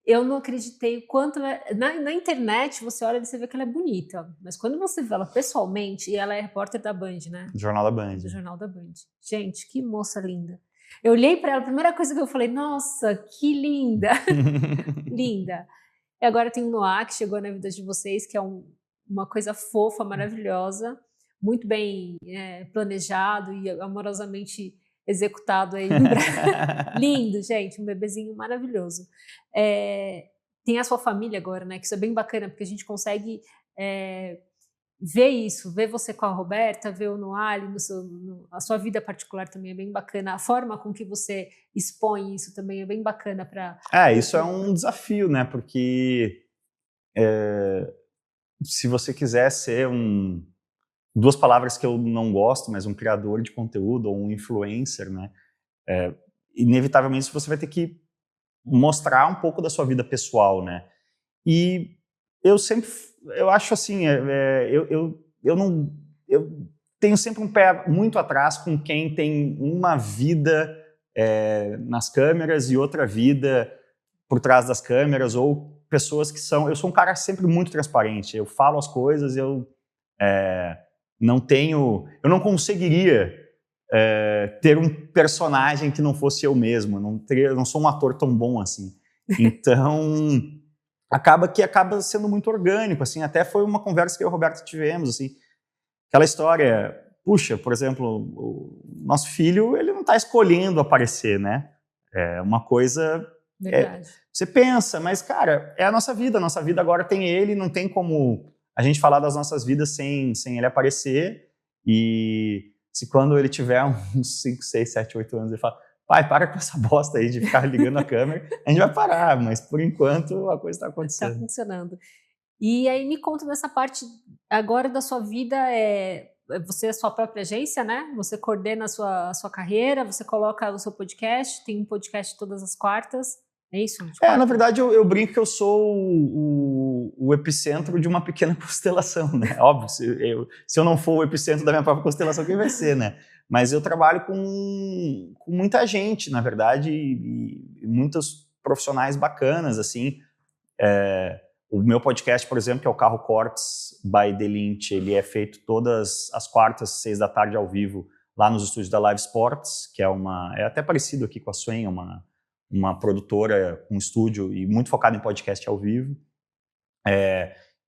eu não acreditei o quanto... Na internet, você olha e você vê que ela é bonita, mas quando você vê ela pessoalmente, e ela é repórter da Band, né? Do Jornal da Band. Do Jornal da Band. Gente, que moça linda. Eu olhei para ela, a primeira coisa que eu falei, nossa, que linda. Linda. E agora tem o Noah, que chegou na vida de vocês, que é uma coisa fofa, maravilhosa, muito bem planejado e amorosamente executado aí. Lindo, gente, um bebezinho maravilhoso. Tem a sua família agora, né? Que isso é bem bacana, porque a gente consegue ver isso, ver você com a Roberta, ver o Noali, a sua vida particular também é bem bacana, a forma com que você expõe isso também é bem bacana para... Isso é um desafio, né? Porque se você quiser ser duas palavras que eu não gosto, mas um criador de conteúdo ou um influencer, né? Inevitavelmente você vai ter que mostrar um pouco da sua vida pessoal, né? E eu acho assim, eu tenho sempre um pé muito atrás com quem tem uma vida nas câmeras e outra vida por trás das câmeras, ou pessoas que eu sou um cara sempre muito transparente, eu falo as coisas, eu não conseguiria ter um personagem que não fosse eu mesmo, eu não sou um ator tão bom assim. Então, acaba sendo muito orgânico, assim, até foi uma conversa que eu e o Roberto tivemos, assim, aquela história, puxa, por exemplo, o nosso filho, ele não está escolhendo aparecer, né? É uma coisa... Verdade. Você pensa, mas, cara, é a nossa vida agora tem ele, não tem como a gente falar das nossas vidas sem ele aparecer, e se quando ele tiver uns 5, 6, 7, 8 anos, ele fala, pai, para com essa bosta aí de ficar ligando a câmera, a gente vai parar, mas por enquanto a coisa está acontecendo. Está funcionando. E aí me conta dessa parte agora da sua vida, você é a sua própria agência, né? Você coordena a sua carreira, você coloca o seu podcast, tem um podcast todas as quartas, é isso? Na verdade eu brinco que eu sou o epicentro de uma pequena constelação, né? Óbvio, se eu não for o epicentro da minha própria constelação, quem vai ser, né? Mas eu trabalho com muita gente, na verdade, e muitos profissionais bacanas, assim. O meu podcast, por exemplo, que é o Carro Cortes by The Lynch, ele é feito todas as quartas, 6 da tarde, ao vivo, lá nos estúdios da Live Sports, que é até parecido aqui com a Swain, uma produtora, um estúdio e muito focado em podcast ao vivo.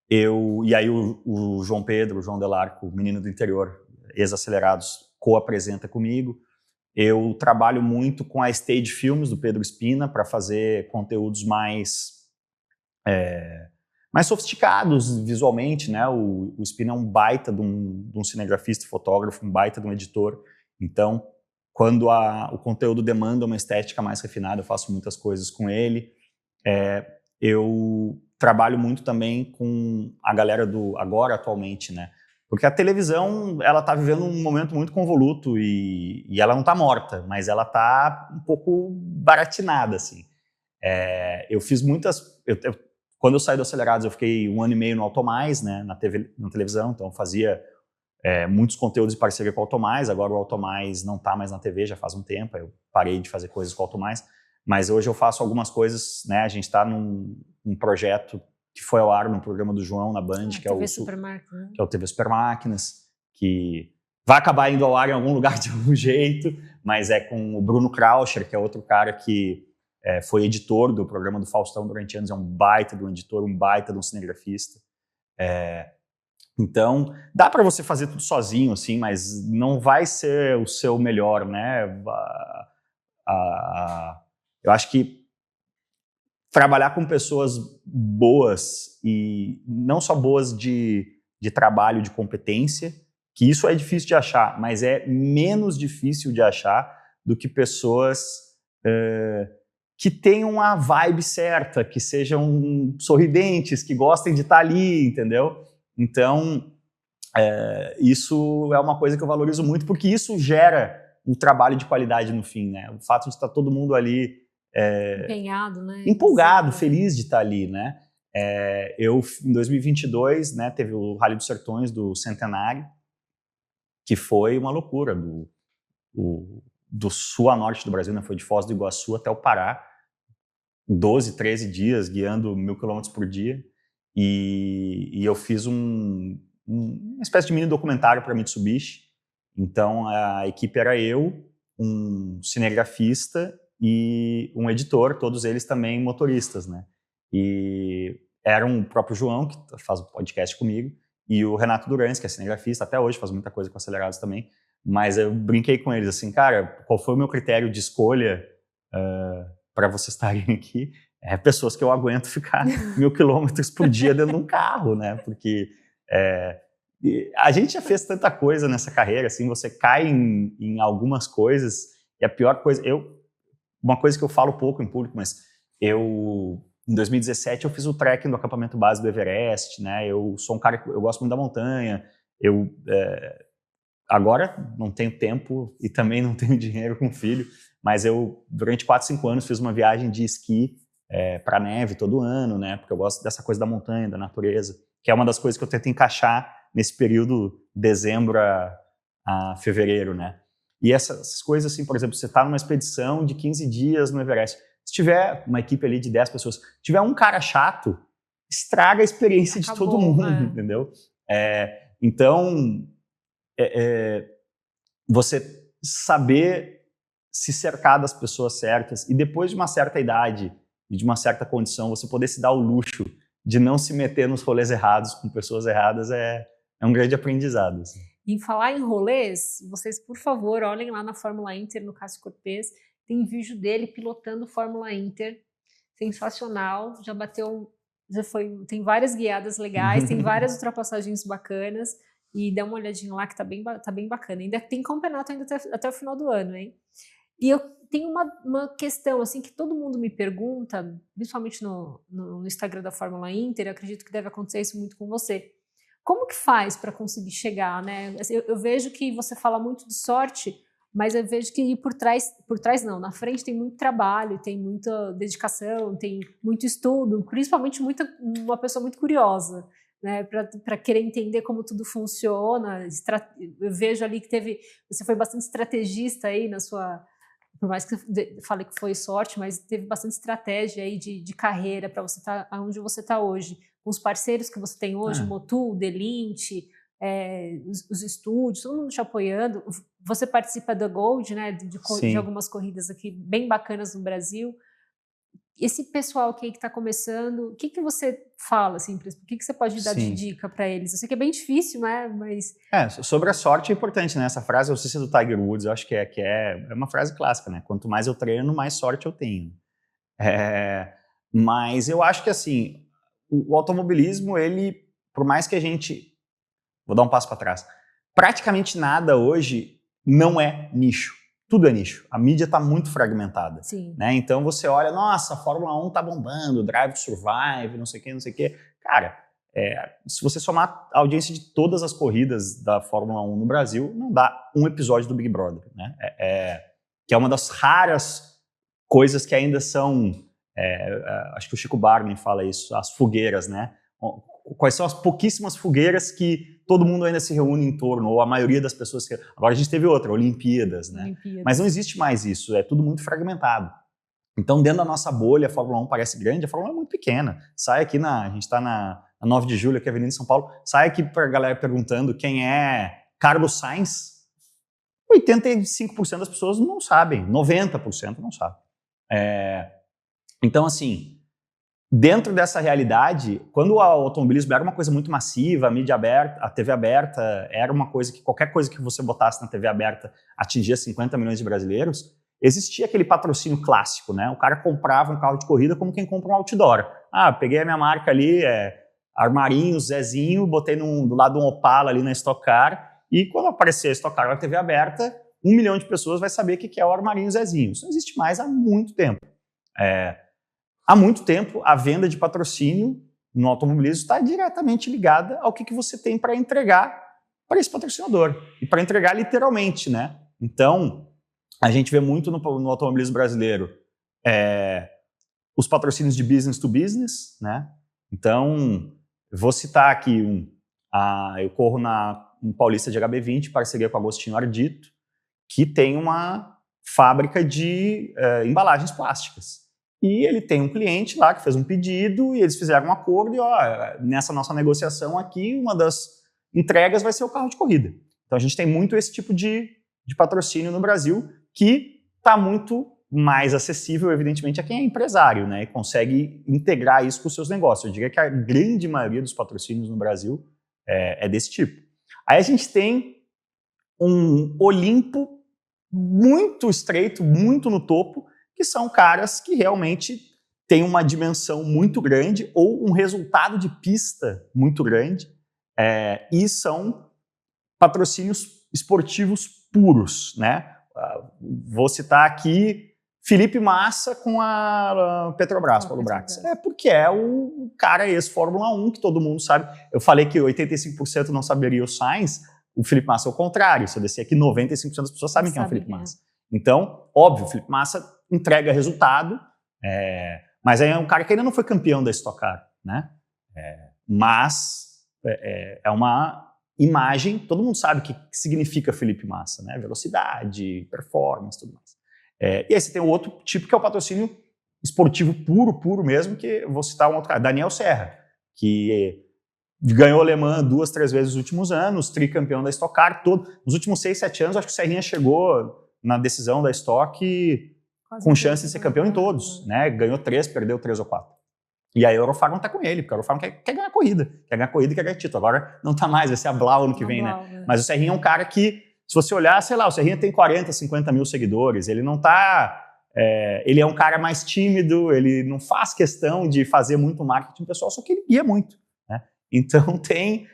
E aí o João Pedro, o João Delarco, menino do interior, ex-acelerados, co-apresenta comigo. Eu trabalho muito com a Stage Filmes, do Pedro Espina, para fazer conteúdos mais sofisticados visualmente, né? O Espina é um baita de um cinegrafista e fotógrafo, um baita de um editor. Então, quando o conteúdo demanda uma estética mais refinada, eu faço muitas coisas com ele. Eu trabalho muito também com a galera do agora, atualmente, né? Porque a televisão, ela está vivendo um momento muito convoluto e ela não está morta, mas ela está um pouco baratinada, assim. Eu fiz quando eu saí do Acelerados, eu fiquei 1 ano e meio no Automais, né, na televisão, então eu fazia muitos conteúdos de parceria com o Automais. Agora o Automais não está mais na TV, já faz um tempo, eu parei de fazer coisas com o Automais, mas hoje eu faço algumas coisas, né, a gente está num projeto que foi ao ar no programa do João, na Band, que é o TV Supermáquinas, que vai acabar indo ao ar em algum lugar de algum jeito, mas é com o Bruno Krauscher, que é outro cara que foi editor do programa do Faustão durante anos, é um baita de um editor, um baita de um cinegrafista. Então, dá para você fazer tudo sozinho, assim, mas não vai ser o seu melhor, né? Eu acho que trabalhar com pessoas boas, e não só boas de trabalho, de competência, que isso é difícil de achar, mas é menos difícil de achar do que pessoas que tenham a vibe certa, que sejam sorridentes, que gostem de estar ali, entendeu? Então, isso é uma coisa que eu valorizo muito, porque isso gera um trabalho de qualidade no fim, né? O fato de estar todo mundo ali empenhado, né? Empolgado, feliz de estar ali, né? Eu, em 2022, né, teve o Rally dos Sertões do Centenário, que foi uma loucura, do sul a norte do Brasil, né? Foi de Foz do Iguaçu até o Pará, 12, 13 dias, guiando 1.000 km por dia, e eu fiz uma espécie de mini documentário para Mitsubishi. Então a equipe era eu, um cinegrafista e um editor, todos eles também motoristas, né? E era o próprio João, que faz o podcast comigo, e o Renato Durans, que é cinegrafista, até hoje faz muita coisa com Acelerados também, mas eu brinquei com eles assim, cara, qual foi o meu critério de escolha para vocês estarem aqui? Pessoas que eu aguento ficar 1.000 km por dia dentro de um carro, né? Porque A gente já fez tanta coisa nessa carreira, assim, você cai em algumas coisas, e a pior coisa, uma coisa que eu falo pouco em público, mas em 2017 eu fiz o trekking do acampamento base do Everest, né? Eu sou um cara que eu gosto muito da montanha, agora não tenho tempo e também não tenho dinheiro com filho, mas eu durante 4, 5 anos fiz uma viagem de esqui para neve todo ano, né? Porque eu gosto dessa coisa da montanha, da natureza, que é uma das coisas que eu tento encaixar nesse período dezembro a fevereiro, né? E essas coisas assim, por exemplo, você está numa expedição de 15 dias no Everest, se tiver uma equipe ali de 10 pessoas, se tiver um cara chato, estraga a experiência de todo mundo, entendeu? Então, você saber se cercar das pessoas certas e depois de uma certa idade e de uma certa condição, você poder se dar o luxo de não se meter nos rolês errados com pessoas erradas é um grande aprendizado. Assim. Em falar em rolês, vocês, por favor, olhem lá na Fórmula Inter, no Cássio Cortez, tem vídeo dele pilotando Fórmula Inter, sensacional, tem várias guiadas legais, tem várias ultrapassagens bacanas, e dá uma olhadinha lá que tá bem bacana. Ainda tem campeonato ainda até o final do ano, hein? E eu tenho uma questão assim que todo mundo me pergunta, principalmente no Instagram da Fórmula Inter, eu acredito que deve acontecer isso muito com você. Como que faz para conseguir chegar, né? Assim, eu vejo que você fala muito de sorte, mas eu vejo que por trás não, na frente tem muito trabalho, tem muita dedicação, tem muito estudo, principalmente uma pessoa muito curiosa, né, para querer entender como tudo funciona. Eu vejo ali que você foi bastante estrategista aí por mais que eu fale que foi sorte, mas teve bastante estratégia aí de carreira para você estar onde você está hoje, com os parceiros que você tem hoje, Motul, Delinte, os estúdios, todo mundo te apoiando. Você participa da Gold, né, de algumas corridas aqui bem bacanas no Brasil. Esse pessoal aqui que está começando, o que você fala, assim, o que você pode dar de dica para eles? Eu sei que é bem difícil, né, mas... Sobre a sorte é importante, né? Essa frase, eu sei se é do Tiger Woods, eu acho que é uma frase clássica, né? Quanto mais eu treino, mais sorte eu tenho. Mas eu acho que, assim, o automobilismo, ele, por mais que a gente... Vou dar um passo para trás. Praticamente nada hoje não é nicho. Tudo é nicho. A mídia está muito fragmentada. Né? Então você olha, nossa, a Fórmula 1 está bombando, Drive to Survive, não sei o quê. Cara, se você somar a audiência de todas as corridas da Fórmula 1 no Brasil, não dá um episódio do Big Brother. Né? Que é uma das raras coisas que ainda são... acho que o Chico Barney fala isso, as fogueiras, né? Quais são as pouquíssimas fogueiras que todo mundo ainda se reúne em torno, ou a maioria das pessoas... Agora a gente teve outra, Olimpíadas, né? Mas não existe mais isso, é tudo muito fragmentado. Então, dentro da nossa bolha, a Fórmula 1 parece grande, a Fórmula 1 é muito pequena. Sai aqui, a gente está na 9 de julho, aqui, Avenida de São Paulo, sai aqui para a galera perguntando quem é Carlos Sainz, 85% das pessoas não sabem, 90% não sabem. Então, assim... Dentro dessa realidade, quando o automobilismo era uma coisa muito massiva, a mídia aberta, a TV aberta era uma coisa que qualquer coisa que você botasse na TV aberta atingia 50 milhões de brasileiros, existia aquele patrocínio clássico, né? O cara comprava um carro de corrida como quem compra um outdoor. Peguei a minha marca ali, Armarinho, Zezinho, botei do lado de um Opala ali na Stock Car, e quando aparecer a Stock Car na TV aberta, 1 milhão de pessoas vai saber o que é o Armarinho Zezinho. Isso não existe mais há muito tempo. Há muito tempo, a venda de patrocínio no automobilismo está diretamente ligada ao que você tem para entregar para esse patrocinador. E para entregar literalmente, né? Então, a gente vê muito no automobilismo brasileiro os patrocínios de business to business, né? Então, vou citar aqui eu corro no Paulista de HB20, parceria com o Agostinho Ardito, que tem uma fábrica de embalagens plásticas. E ele tem um cliente lá que fez um pedido e eles fizeram um acordo e nessa nossa negociação aqui, uma das entregas vai ser o carro de corrida. Então a gente tem muito esse tipo de patrocínio no Brasil que está muito mais acessível, evidentemente, a quem é empresário, né, e consegue integrar isso com os seus negócios. Eu diria que a grande maioria dos patrocínios no Brasil é desse tipo. Aí a gente tem um Olimpo muito estreito, muito no topo, que são caras que realmente têm uma dimensão muito grande ou um resultado de pista muito grande E são patrocínios esportivos puros, né? Vou citar aqui Felipe Massa com a Petrobras, Paulo Brax. Porque é o cara ex-Fórmula 1, que todo mundo sabe. Eu falei que 85% não saberia o Sainz, o Felipe Massa é o contrário. Se eu descer aqui, 95% das pessoas sabem quem é o Felipe Massa. Então, óbvio, o Felipe Massa entrega resultado, mas aí é um cara que ainda não foi campeão da Stock Car, né? Mas é uma imagem, todo mundo sabe o que significa Felipe Massa, né? Velocidade, performance, tudo mais. E aí você tem o outro tipo, que é o patrocínio esportivo puro mesmo, que eu vou citar um outro cara, Daniel Serra, que ganhou o Le Mans 2, 3 vezes nos últimos anos, tricampeão da Stock Car, nos últimos 6, 7 anos, acho que o Serrinha chegou na decisão da Stock com chance de ser campeão em todos, né? Ganhou 3, perdeu 3 ou 4. E a Eurofarm tá com ele, porque a Eurofarm quer ganhar corrida e quer ganhar título. Agora não tá mais, vai ser a Blau ano que vem, né? Mas o Serrinha é um cara que, se você olhar, sei lá, o Serrinha tem 40, 50 mil seguidores, ele não tá... ele é um cara mais tímido, ele não faz questão de fazer muito marketing pessoal, só que ele guia muito, né? Então tem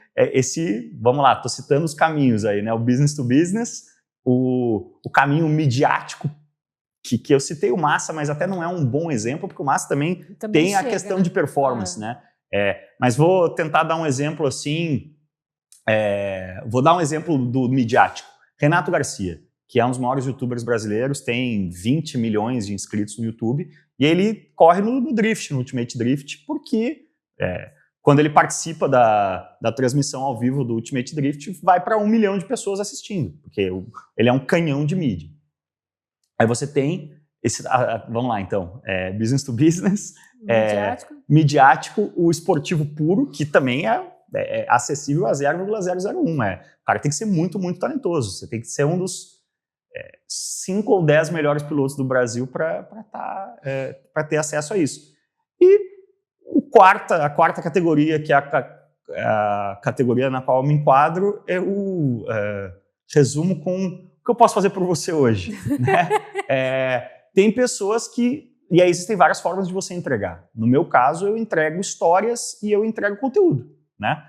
vamos lá, tô citando os caminhos aí, né? O business to business, o caminho midiático, que eu citei o Massa, mas até não é um bom exemplo, porque o Massa também tem a questão de performance, né? Mas vou tentar dar um exemplo assim, vou dar um exemplo do midiático. Renato Garcia, que é um dos maiores youtubers brasileiros, tem 20 milhões de inscritos no YouTube, e ele corre no Drift, no Ultimate Drift, porque quando ele participa da transmissão ao vivo do Ultimate Drift, vai para 1 milhão de pessoas assistindo, porque ele é um canhão de mídia. Aí você tem vamos lá então, business to business, midiático, o esportivo puro, que também é acessível a 0,001. O cara tem que ser muito, muito talentoso. Você tem que ser um dos 5 ou 10 melhores pilotos do Brasil para ter acesso a isso. E a quarta categoria, que é a categoria na qual eu me enquadro, eu resumo com o que eu posso fazer por você hoje, né? Tem pessoas que... E aí existem várias formas de você entregar. No meu caso, eu entrego histórias e eu entrego conteúdo, né?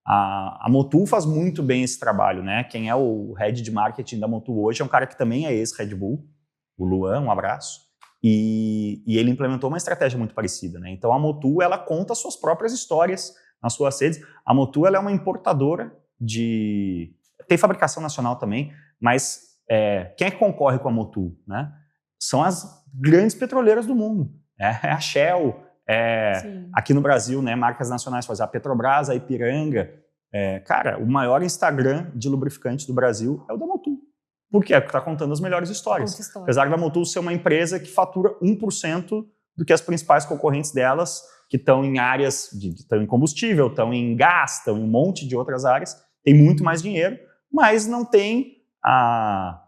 A Motul faz muito bem esse trabalho, né? Quem é o head de marketing da Motul hoje é um cara que também é ex-Red Bull, o Luan, um abraço, e ele implementou uma estratégia muito parecida, né? Então a Motul, ela conta suas próprias histórias nas suas redes. A Motul, ela é uma importadora tem fabricação nacional também, mas quem é que concorre com a Motul, né? São as grandes petroleiras do mundo. A Shell, aqui no Brasil, né, marcas nacionais, a Petrobras, a Ipiranga. Cara, o maior Instagram de lubrificante do Brasil é o da Motul. Por quê? Porque está contando as melhores histórias. Apesar da Motul ser uma empresa que fatura 1% do que as principais concorrentes delas, que estão em áreas, estão em combustível, estão em gás, estão em um monte de outras áreas, tem muito mais dinheiro, mas não tem a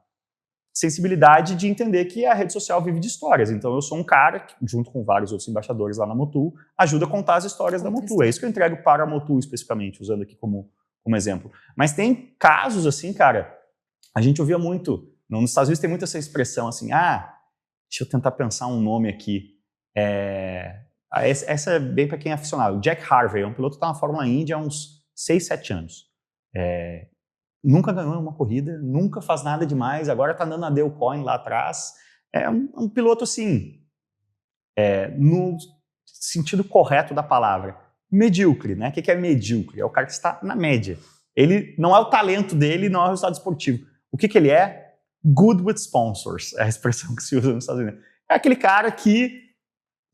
sensibilidade de entender que a rede social vive de histórias. Então eu sou um cara que, junto com vários outros embaixadores lá na Motul, ajuda a contar as histórias da Motul. É isso que eu entrego para a Motul especificamente, usando aqui como exemplo. Mas tem casos assim, cara, a gente ouvia muito, nos Estados Unidos tem muito essa expressão assim, deixa eu tentar pensar um nome aqui. Essa é bem para quem é aficionado. O Jack Harvey é um piloto que está na Fórmula Indy há uns 6, 7 anos. Nunca ganhou uma corrida, nunca faz nada demais, agora está andando na Dale Coyne lá atrás. É um piloto, assim, no sentido correto da palavra, medíocre, né? O que é medíocre? É o cara que está na média. Ele não é o talento dele, não é o resultado esportivo. O que ele é? Good with sponsors, é a expressão que se usa nos Estados Unidos. É aquele cara que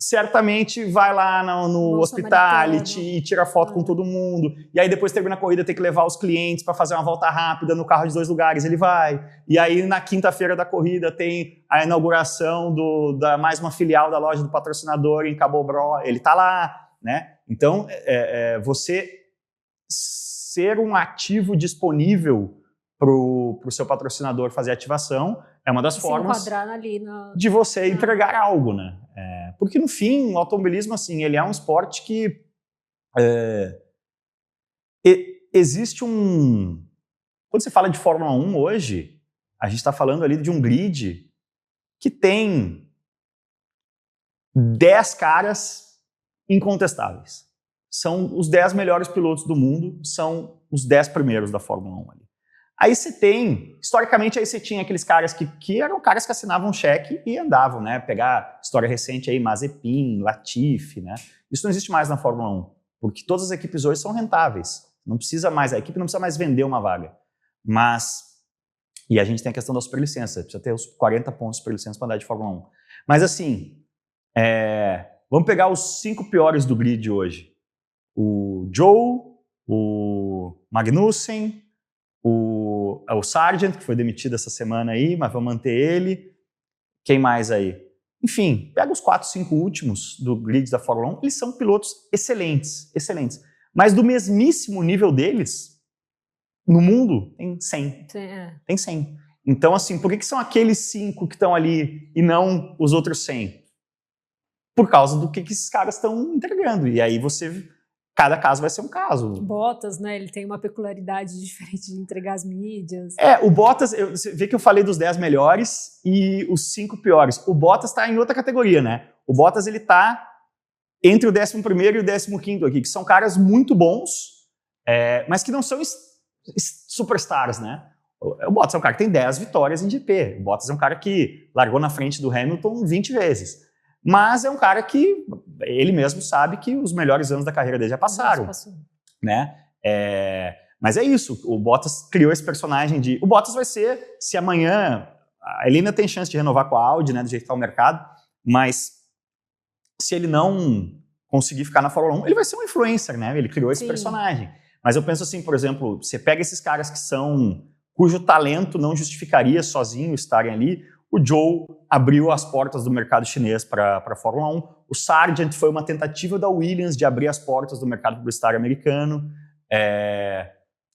certamente vai lá no hospitality e tira foto com todo mundo, e aí depois termina a corrida, tem que levar os clientes para fazer uma volta rápida no carro de 2 lugares, ele vai, e aí na quinta-feira da corrida tem a inauguração da mais uma filial da loja do patrocinador em Cabo Bro, ele tá lá, né? Então, você ser um ativo disponível para o seu patrocinador fazer ativação é uma das formas de você entregar algo, né? Porque, no fim, o automobilismo, assim, ele é um esporte que existe Quando você fala de Fórmula 1 hoje, a gente está falando ali de um grid que tem 10 caras incontestáveis. são os 10 melhores pilotos do mundo, são os 10 primeiros da Fórmula 1 ali. Aí você tem, historicamente, aí você tinha aqueles caras que eram caras que assinavam um cheque e andavam, né? Pegar história recente aí, Mazepin, Latifi, né? Isso não existe mais na Fórmula 1, porque todas as equipes hoje são rentáveis. Não precisa mais, a equipe não precisa mais vender uma vaga. E a gente tem a questão da superlicença, precisa ter os 40 pontos de superlicença para andar de Fórmula 1. Mas assim, vamos pegar os 5 piores do grid hoje. O Joe, o Magnussen, o Sargent, que foi demitido essa semana aí, mas vamos manter ele. Quem mais aí? Enfim, pega os 4, 5 últimos do grid da Fórmula 1, eles são pilotos excelentes, excelentes. Mas do mesmíssimo nível deles, no mundo, tem 100. Tem 100. Então, assim, por que são aqueles 5 que estão ali e não os outros 100? Por causa do que esses caras estão entregando. E aí cada caso vai ser um caso. Bottas, né? Ele tem uma peculiaridade diferente de entregar as mídias. O Bottas, você vê que eu falei dos 10 melhores e os 5 piores. O Bottas está em outra categoria, né? O Bottas, ele tá entre o 11º e o 15º aqui, que são caras muito bons, mas que não são superstars, né? O Bottas é um cara que tem 10 vitórias em GP. O Bottas é um cara que largou na frente do Hamilton 20 vezes. Mas é um cara que ele mesmo sabe que os melhores anos da carreira dele já passaram. Né? Mas é isso, o Bottas criou esse personagem de... O Bottas vai ser, se amanhã... Ele ainda tem chance de renovar com a Audi, né, do jeito que está o mercado, mas se ele não conseguir ficar na Fórmula 1, ele vai ser um influencer, né? Ele criou esse personagem. Mas eu penso assim, por exemplo, você pega esses caras cujo talento não justificaria sozinho estarem ali. O Joe abriu as portas do mercado chinês para a Fórmula 1. O Sargent foi uma tentativa da Williams de abrir as portas do mercado publicitário americano.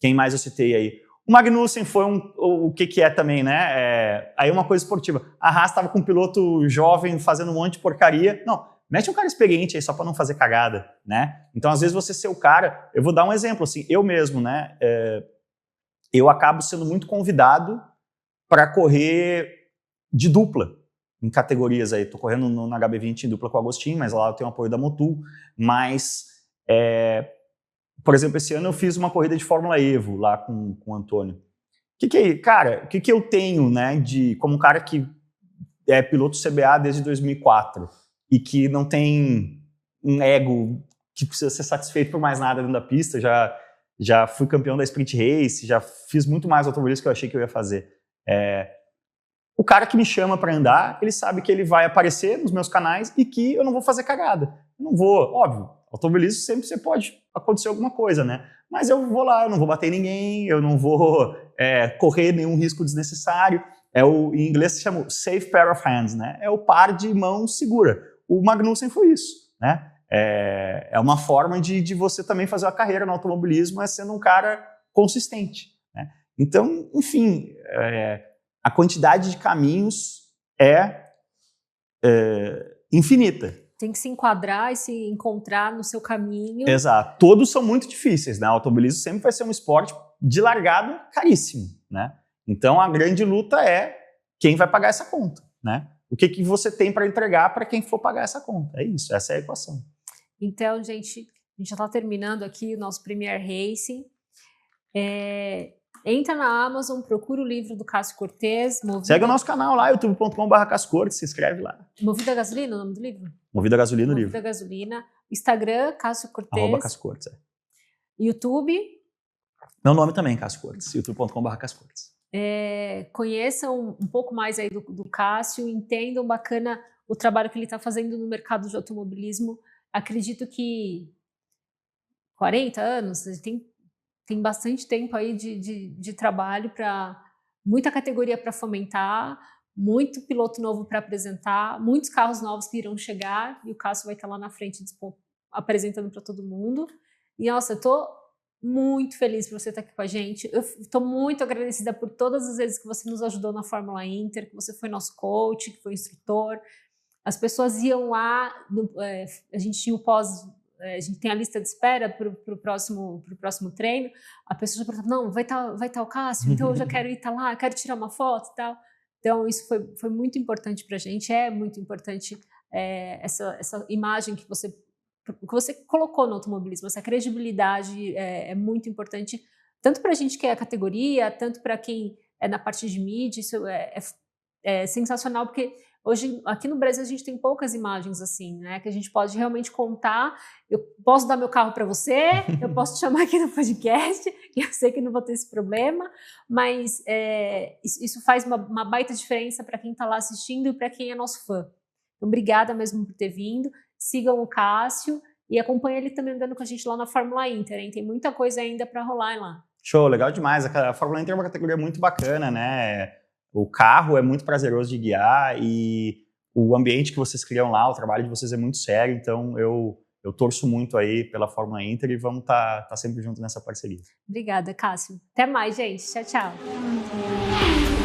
Quem mais eu citei aí? O Magnussen foi o que é também, né? Aí uma coisa esportiva. A Haas estava com um piloto jovem fazendo um monte de porcaria. Não, mete um cara experiente aí só para não fazer cagada, né? Então, às vezes, você ser o cara... Eu vou dar um exemplo, assim, eu mesmo, né? Eu acabo sendo muito convidado para correr de dupla em categorias aí. Tô correndo na HB20 em dupla com o Agostinho, mas lá eu tenho apoio da Motul. Mas, por exemplo, esse ano eu fiz uma corrida de Fórmula Evo lá com o Antônio. O que eu tenho, né, como um cara que é piloto CBA desde 2004 e que não tem um ego que precisa ser satisfeito por mais nada dentro da pista, já fui campeão da Sprint Race, já fiz muito mais automobilismo que eu achei que eu ia fazer. O cara que me chama para andar, ele sabe que ele vai aparecer nos meus canais e que eu não vou fazer cagada. Eu não vou, óbvio, automobilismo sempre você pode acontecer alguma coisa, né? Mas eu vou lá, eu não vou bater em ninguém, eu não vou correr nenhum risco desnecessário. Em inglês se chama safe pair of hands, né? É o par de mão segura. O Magnussen foi isso, né? É uma forma de você também fazer uma carreira no automobilismo, sendo um cara consistente, né? Então, enfim, a quantidade de caminhos é infinita. Tem que se enquadrar e se encontrar no seu caminho. Exato. Todos são muito difíceis, né? O automobilismo sempre vai ser um esporte de largada caríssimo, né? Então, a grande luta é quem vai pagar essa conta, né? O que você tem para entregar para quem for pagar essa conta. É isso, essa é a equação. Então, gente, a gente já está terminando aqui o nosso Premier Racing. Entra na Amazon, procura o livro do Cássio Cortez. Segue o nosso canal lá, youtube.com/CássioCortez, se inscreve lá. Movida a Gasolina, o nome do livro? Movida a Gasolina, o livro. Movida a Gasolina. Instagram, Cássio Cortez. @Cássio Cortez. YouTube. Meu nome também, Cássio Cortez, youtube.com/Cássio Cortez. Conheçam um pouco mais aí do Cássio, entendam bacana o trabalho que ele está fazendo no mercado de automobilismo. Acredito que 40 anos, tem bastante tempo aí de trabalho, para muita categoria para fomentar, muito piloto novo para apresentar, muitos carros novos que irão chegar e o Cássio vai estar lá na frente apresentando para todo mundo. E nossa, eu tô muito feliz por você estar aqui com a gente. Eu estou muito agradecida por todas as vezes que você nos ajudou na Fórmula Inter, que você foi nosso coach, que foi instrutor. As pessoas iam lá, a gente tinha a gente tem a lista de espera para o próximo treino. A pessoa já perguntava, não, vai estar o Cássio, então eu já quero ir lá, quero tirar uma foto e tal. Então isso foi muito importante para a gente, é muito importante essa imagem que você o que você colocou no automobilismo, essa credibilidade é muito importante, tanto para a gente que é a categoria, tanto para quem é na parte de mídia, isso é sensacional, porque hoje, aqui no Brasil, a gente tem poucas imagens assim, né? Que a gente pode realmente contar. Eu posso dar meu carro para você, eu posso te chamar aqui no podcast, e eu sei que não vou ter esse problema, mas isso faz uma baita diferença para quem está lá assistindo e para quem é nosso fã. Então, obrigada mesmo por ter vindo. Sigam o Cássio e acompanhem ele também andando com a gente lá na Fórmula Inter, hein? Tem muita coisa ainda para rolar lá. Show, legal demais. A Fórmula Inter é uma categoria muito bacana, né? O carro é muito prazeroso de guiar e o ambiente que vocês criam lá, o trabalho de vocês é muito sério, então eu torço muito aí pela Fórmula Inter e vamos tá sempre junto nessa parceria. Obrigada, Cássio. Até mais, gente. Tchau, tchau.